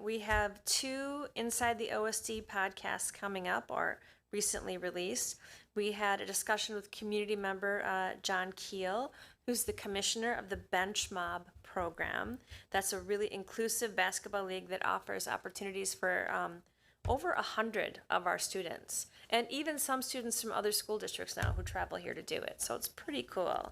we have 2 Inside the OSD podcasts coming up, or recently released. We had a discussion with community member John Keel, who's the commissioner of the Bench Mob program. That's a really inclusive basketball league that offers opportunities for over 100 of our students, and even some students from other school districts now who travel here to do it. So it's pretty cool.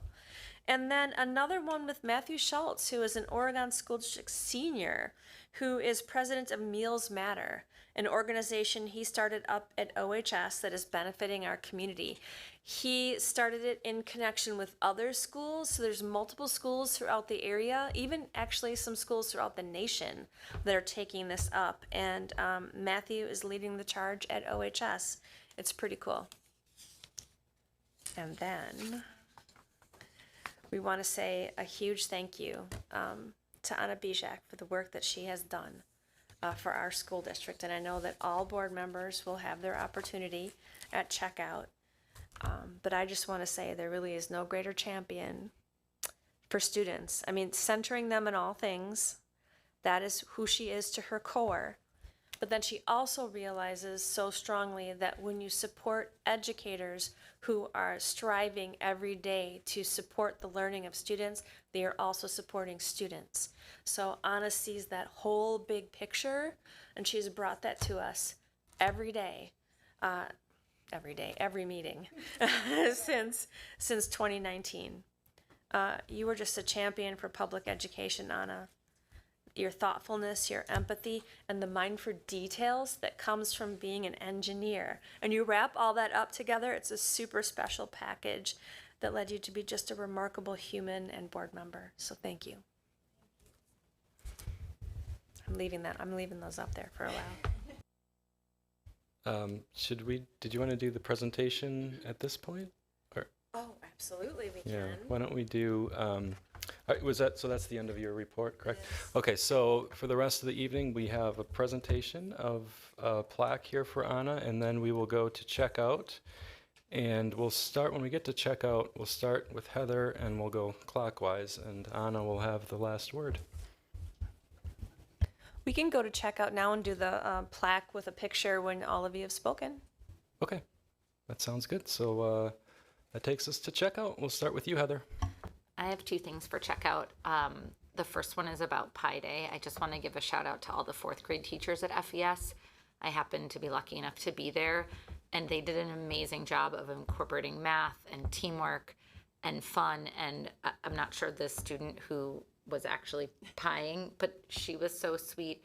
And then another one with Matthew Schultz, who is an Oregon School District senior, who is president of Meals Matter, an organization he started up at OHS that is benefiting our community. He started it in connection with other schools, so there's multiple schools throughout the area, even actually some schools throughout the nation that are taking this up. And Matthew is leading the charge at OHS. It's pretty cool. And then we want to say a huge thank you to Anna Bijak for the work that she has done for our school district. And I know that all board members will have their opportunity at checkout. But I just want to say there really is no greater champion for students. I mean, centering them in all things, that is who she is to her core. But then she also realizes so strongly that when you support educators who are striving every day to support the learning of students, they are also supporting students. So Anna sees that whole big picture, and she's brought that to us every day. Every meeting since 2019. You were just a champion for public education, Anna. Your thoughtfulness, your empathy, and the mind for details that comes from being an engineer. And you wrap all that up together, it's a super special package that led you to be just a remarkable human and board member. So thank you. I'm leaving those up there for a while. Did you want to do the presentation at this point? Or, Oh, absolutely, we yeah, can. why don't we do, so that's the end of your report, correct? Okay, so for the rest of the evening, we have a presentation of a plaque here for Anna, and then we will go to checkout. And we'll start, when we get to checkout, we'll start with Heather and we'll go clockwise, and Anna will have the last word. We can go to checkout now and do the plaque with a picture when all of you have spoken. Okay, that sounds good. So that takes us to checkout. We'll start with you, Heather. I have two things for checkout. The first one is about Pi Day. I just want to give a shout out to all the fourth grade teachers at FES. I happened to be lucky enough to be there, and they did an amazing job of incorporating math and teamwork and fun. And I'm not sure the student who was actually pieing, but she was so sweet.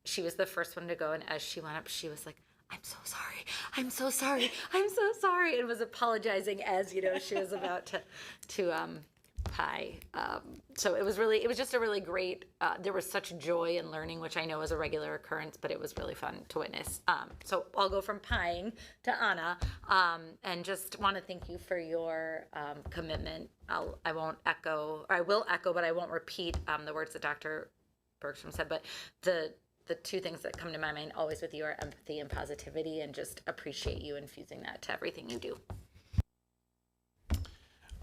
She was the first one to go, and as she went up, she was like, I'm so sorry, I'm so sorry, I'm so sorry, and was apologizing as, she was about to pie. So it was just a really great, there was such joy in learning, which I know is a regular occurrence, but it was really fun to witness. So I'll go from pieing to Anna, and just want to thank you for your commitment. I will echo, but I won't repeat the words that Dr. Bergstrom said, but the two things that come to my mind always with you are empathy and positivity, and just appreciate you infusing that to everything you do.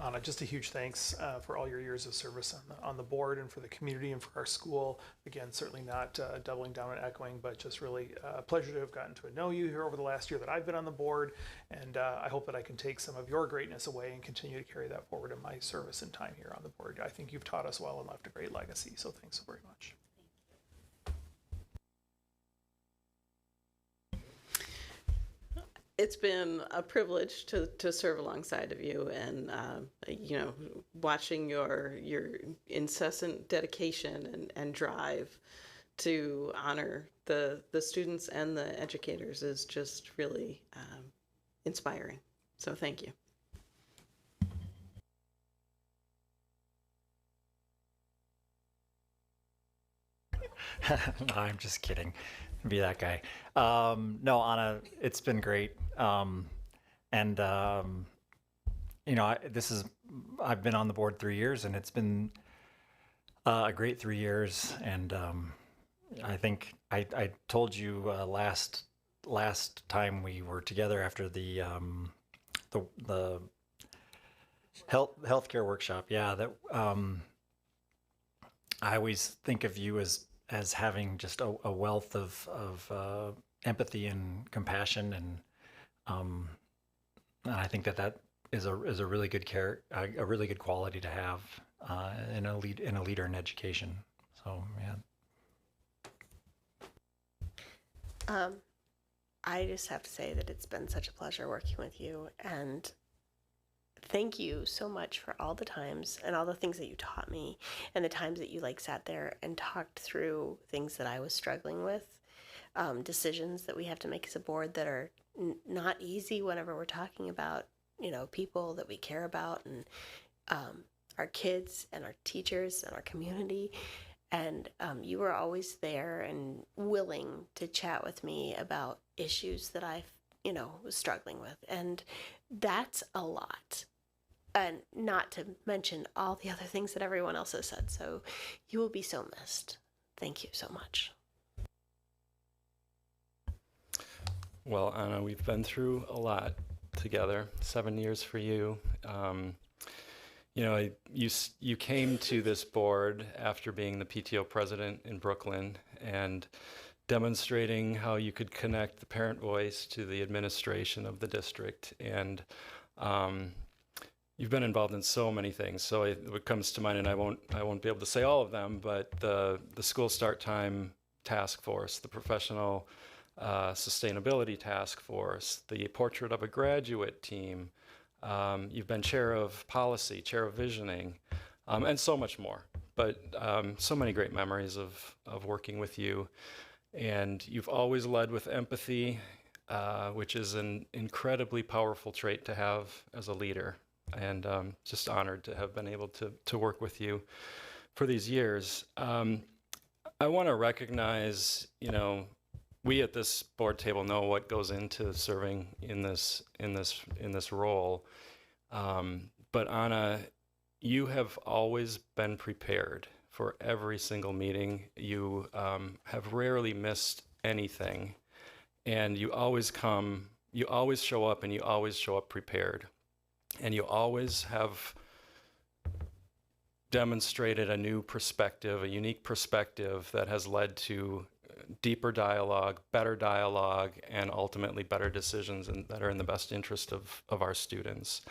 Anna, just a huge thanks for all your years of service on the board and for the community and for our school. Again, certainly not doubling down and echoing, but just really a pleasure to have gotten to know you here over the last year that I've been on the board. And I hope that I can take some of your greatness away and continue to carry that forward in my service and time here on the board. I think you've taught us well and left a great legacy. So thanks so very much. It's been a privilege to serve alongside of you, and watching your incessant dedication and drive to honor the students and the educators is just really inspiring. So thank you. No, I'm just kidding. Be that guy. No, Anna, it's been great. I've been on the board 3 years, and it's been a great 3 years. And I think I told you last time we were together after the healthcare workshop. Yeah, that I always think of you as having just a wealth of empathy and compassion, and And I think that is a really good a really good quality to have in a leader in education. So yeah. I just have to say that it's been such a pleasure working with you, and thank you so much for all the times and all the things that you taught me, and the times that you sat there and talked through things that I was struggling with, decisions that we have to make as a board that are not easy whenever we're talking about, people that we care about, and our kids and our teachers and our community. And you were always there and willing to chat with me about issues that I, was struggling with. And that's a lot. And not to mention all the other things that everyone else has said. So you will be so missed. Thank you so much. Well, Anna, we've been through a lot together. 7 years for you. You came to this board after being the PTO president in Brooklyn and demonstrating how you could connect the parent voice to the administration of the district. And you've been involved in so many things. So what comes to mind, and I won't be able to say all of them, but the school start time task force, the professional sustainability task force, the portrait of a graduate team. You've been chair of policy, chair of visioning, and so much more. But so many great memories of working with you. And you've always led with empathy, which is an incredibly powerful trait to have as a leader. And just honored to have been able to work with you for these years. I want to recognize, we at this board table know what goes into serving in this role. But Anna, you have always been prepared for every single meeting. You have rarely missed anything, and you always show up, and you always show up prepared, and you always have demonstrated a new perspective, a unique perspective that has led to deeper dialogue, and ultimately better decisions that are in the best interest of our students.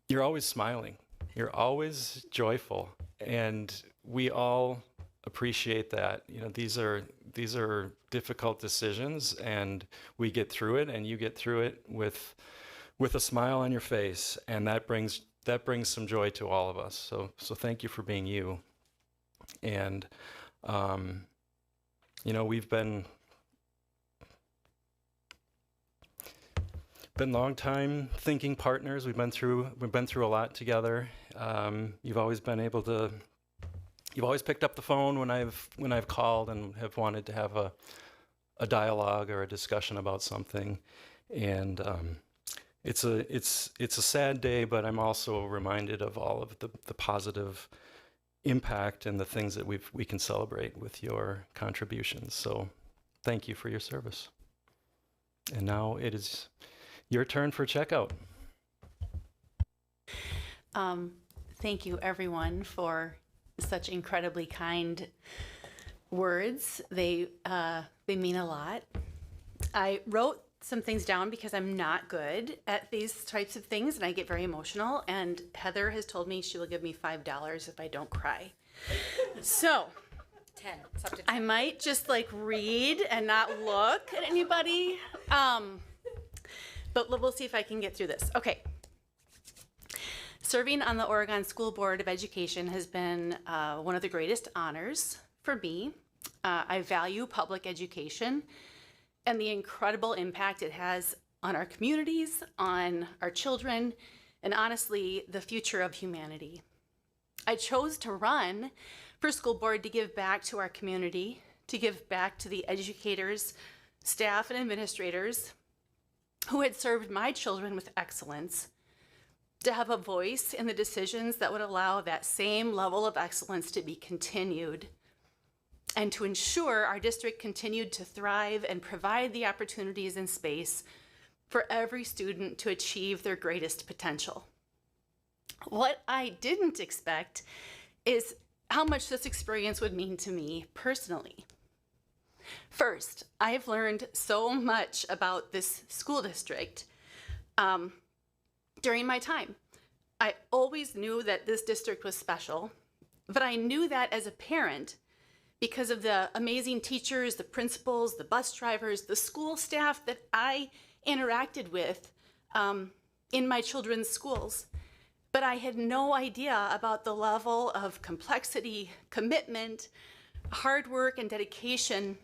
You're always smiling. You're always joyful, and we all appreciate that. These are difficult decisions, and we get through it, and you get through it with a smile on your face, and that brings some joy to all of us. So thank you for being you. And we've been long time thinking partners. We've been through a lot together. You've always picked up the phone when I've called and have wanted to have a dialogue or a discussion about something. And it's a sad day, but I'm also reminded of all of the positive impact and the things that we can celebrate with your contributions. So thank you for your service. And now it is your turn for checkout. Thank you, everyone, for such incredibly kind words. They mean a lot. I wrote some things down because I'm not good at these types of things, and I get very emotional. And Heather has told me she will give me $5 if I don't cry. So 10. It's up to 10. I might just read and not look at anybody. But we'll see if I can get through this. Okay. Serving on the Oregon School Board of Education has been one of the greatest honors for me. I value public education and the incredible impact it has on our communities, on our children, and honestly, the future of humanity. I chose to run for school board to give back to our community, to give back to the educators, staff, and administrators who had served my children with excellence, to have a voice in the decisions that would allow that same level of excellence to be continued, and to ensure our district continued to thrive and provide the opportunities and space for every student to achieve their greatest potential. What I didn't expect is how much this experience would mean to me personally. First, I've learned so much about this school district during my time. I always knew that this district was special, but I knew that as a parent because of the amazing teachers, the principals, the bus drivers, the school staff that I interacted with in my children's schools. But I had no idea about the level of complexity, commitment, hard work, and dedication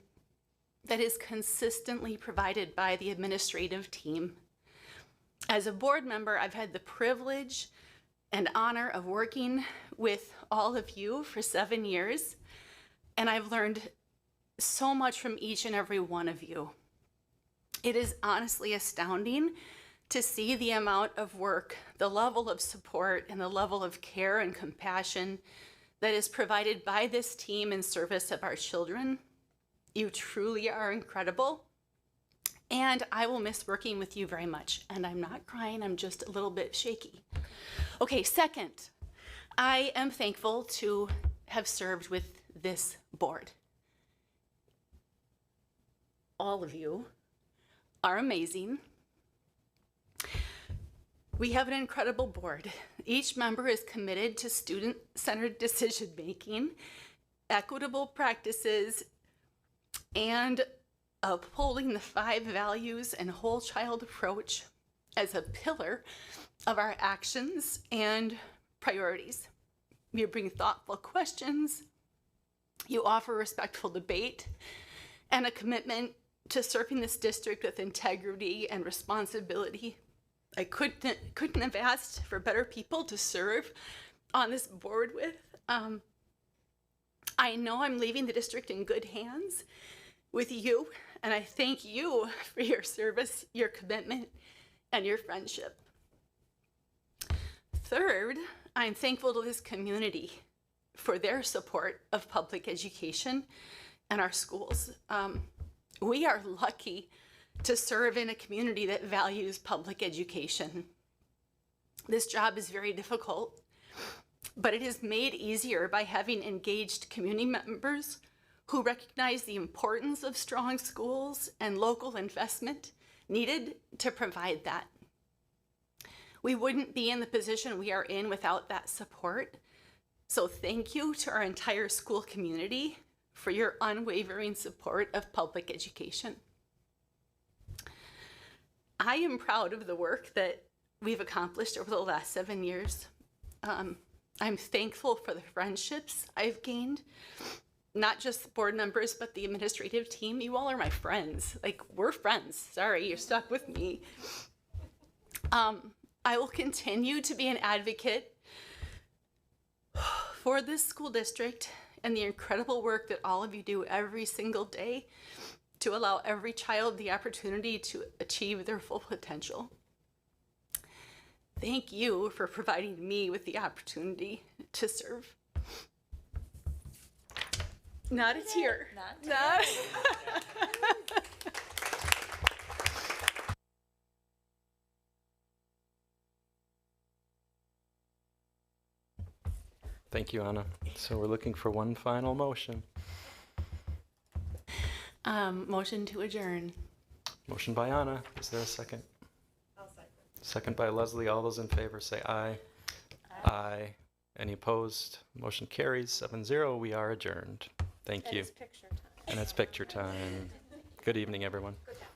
that is consistently provided by the administrative team. As a board member, I've had the privilege and honor of working with all of you for 7 years, and I've learned so much from each and every one of you. It is honestly astounding to see the amount of work, the level of support, and the level of care and compassion that is provided by this team in service of our children. You truly are incredible, and I will miss working with you very much. And I'm not crying, I'm just a little bit shaky. Okay, second, I am thankful to have served with this board. All of you are amazing. We have an incredible board. Each member is committed to student-centered decision-making, equitable practices, and upholding the 5 values and whole child approach as a pillar of our actions and priorities. You bring thoughtful questions, you offer respectful debate, and a commitment to serving this district with integrity and responsibility. I couldn't have asked for better people to serve on this board with. I know I'm leaving the district in good hands with you, and I thank you for your service, your commitment, and your friendship. Third, I'm thankful to this community for their support of public education and our schools. We are lucky to serve in a community that values public education. This job is very difficult, but it is made easier by having engaged community members who recognize the importance of strong schools and local investment needed to provide that. We wouldn't be in the position we are in without that support. So thank you to our entire school community for your unwavering support of public education. I am proud of the work that we've accomplished over the last 7 years. I'm thankful for the friendships I've gained, not just the board members, but the administrative team. You all are my friends. Like, we're friends. Sorry, you're stuck with me. I will continue to be an advocate for this school district and the incredible work that all of you do every single day to allow every child the opportunity to achieve their full potential. Thank you for providing me with the opportunity to serve. Not a tear. Not. Thank you, Anna. So we're looking for one final motion. Motion to adjourn. Motion by Anna. Is there a second? I'll second. Second by Leslie. All those in favor say aye. Aye. Any opposed? Motion carries 7-0. We are adjourned. Thank you. It's picture time. And it's picture time. Good evening, everyone. Good job.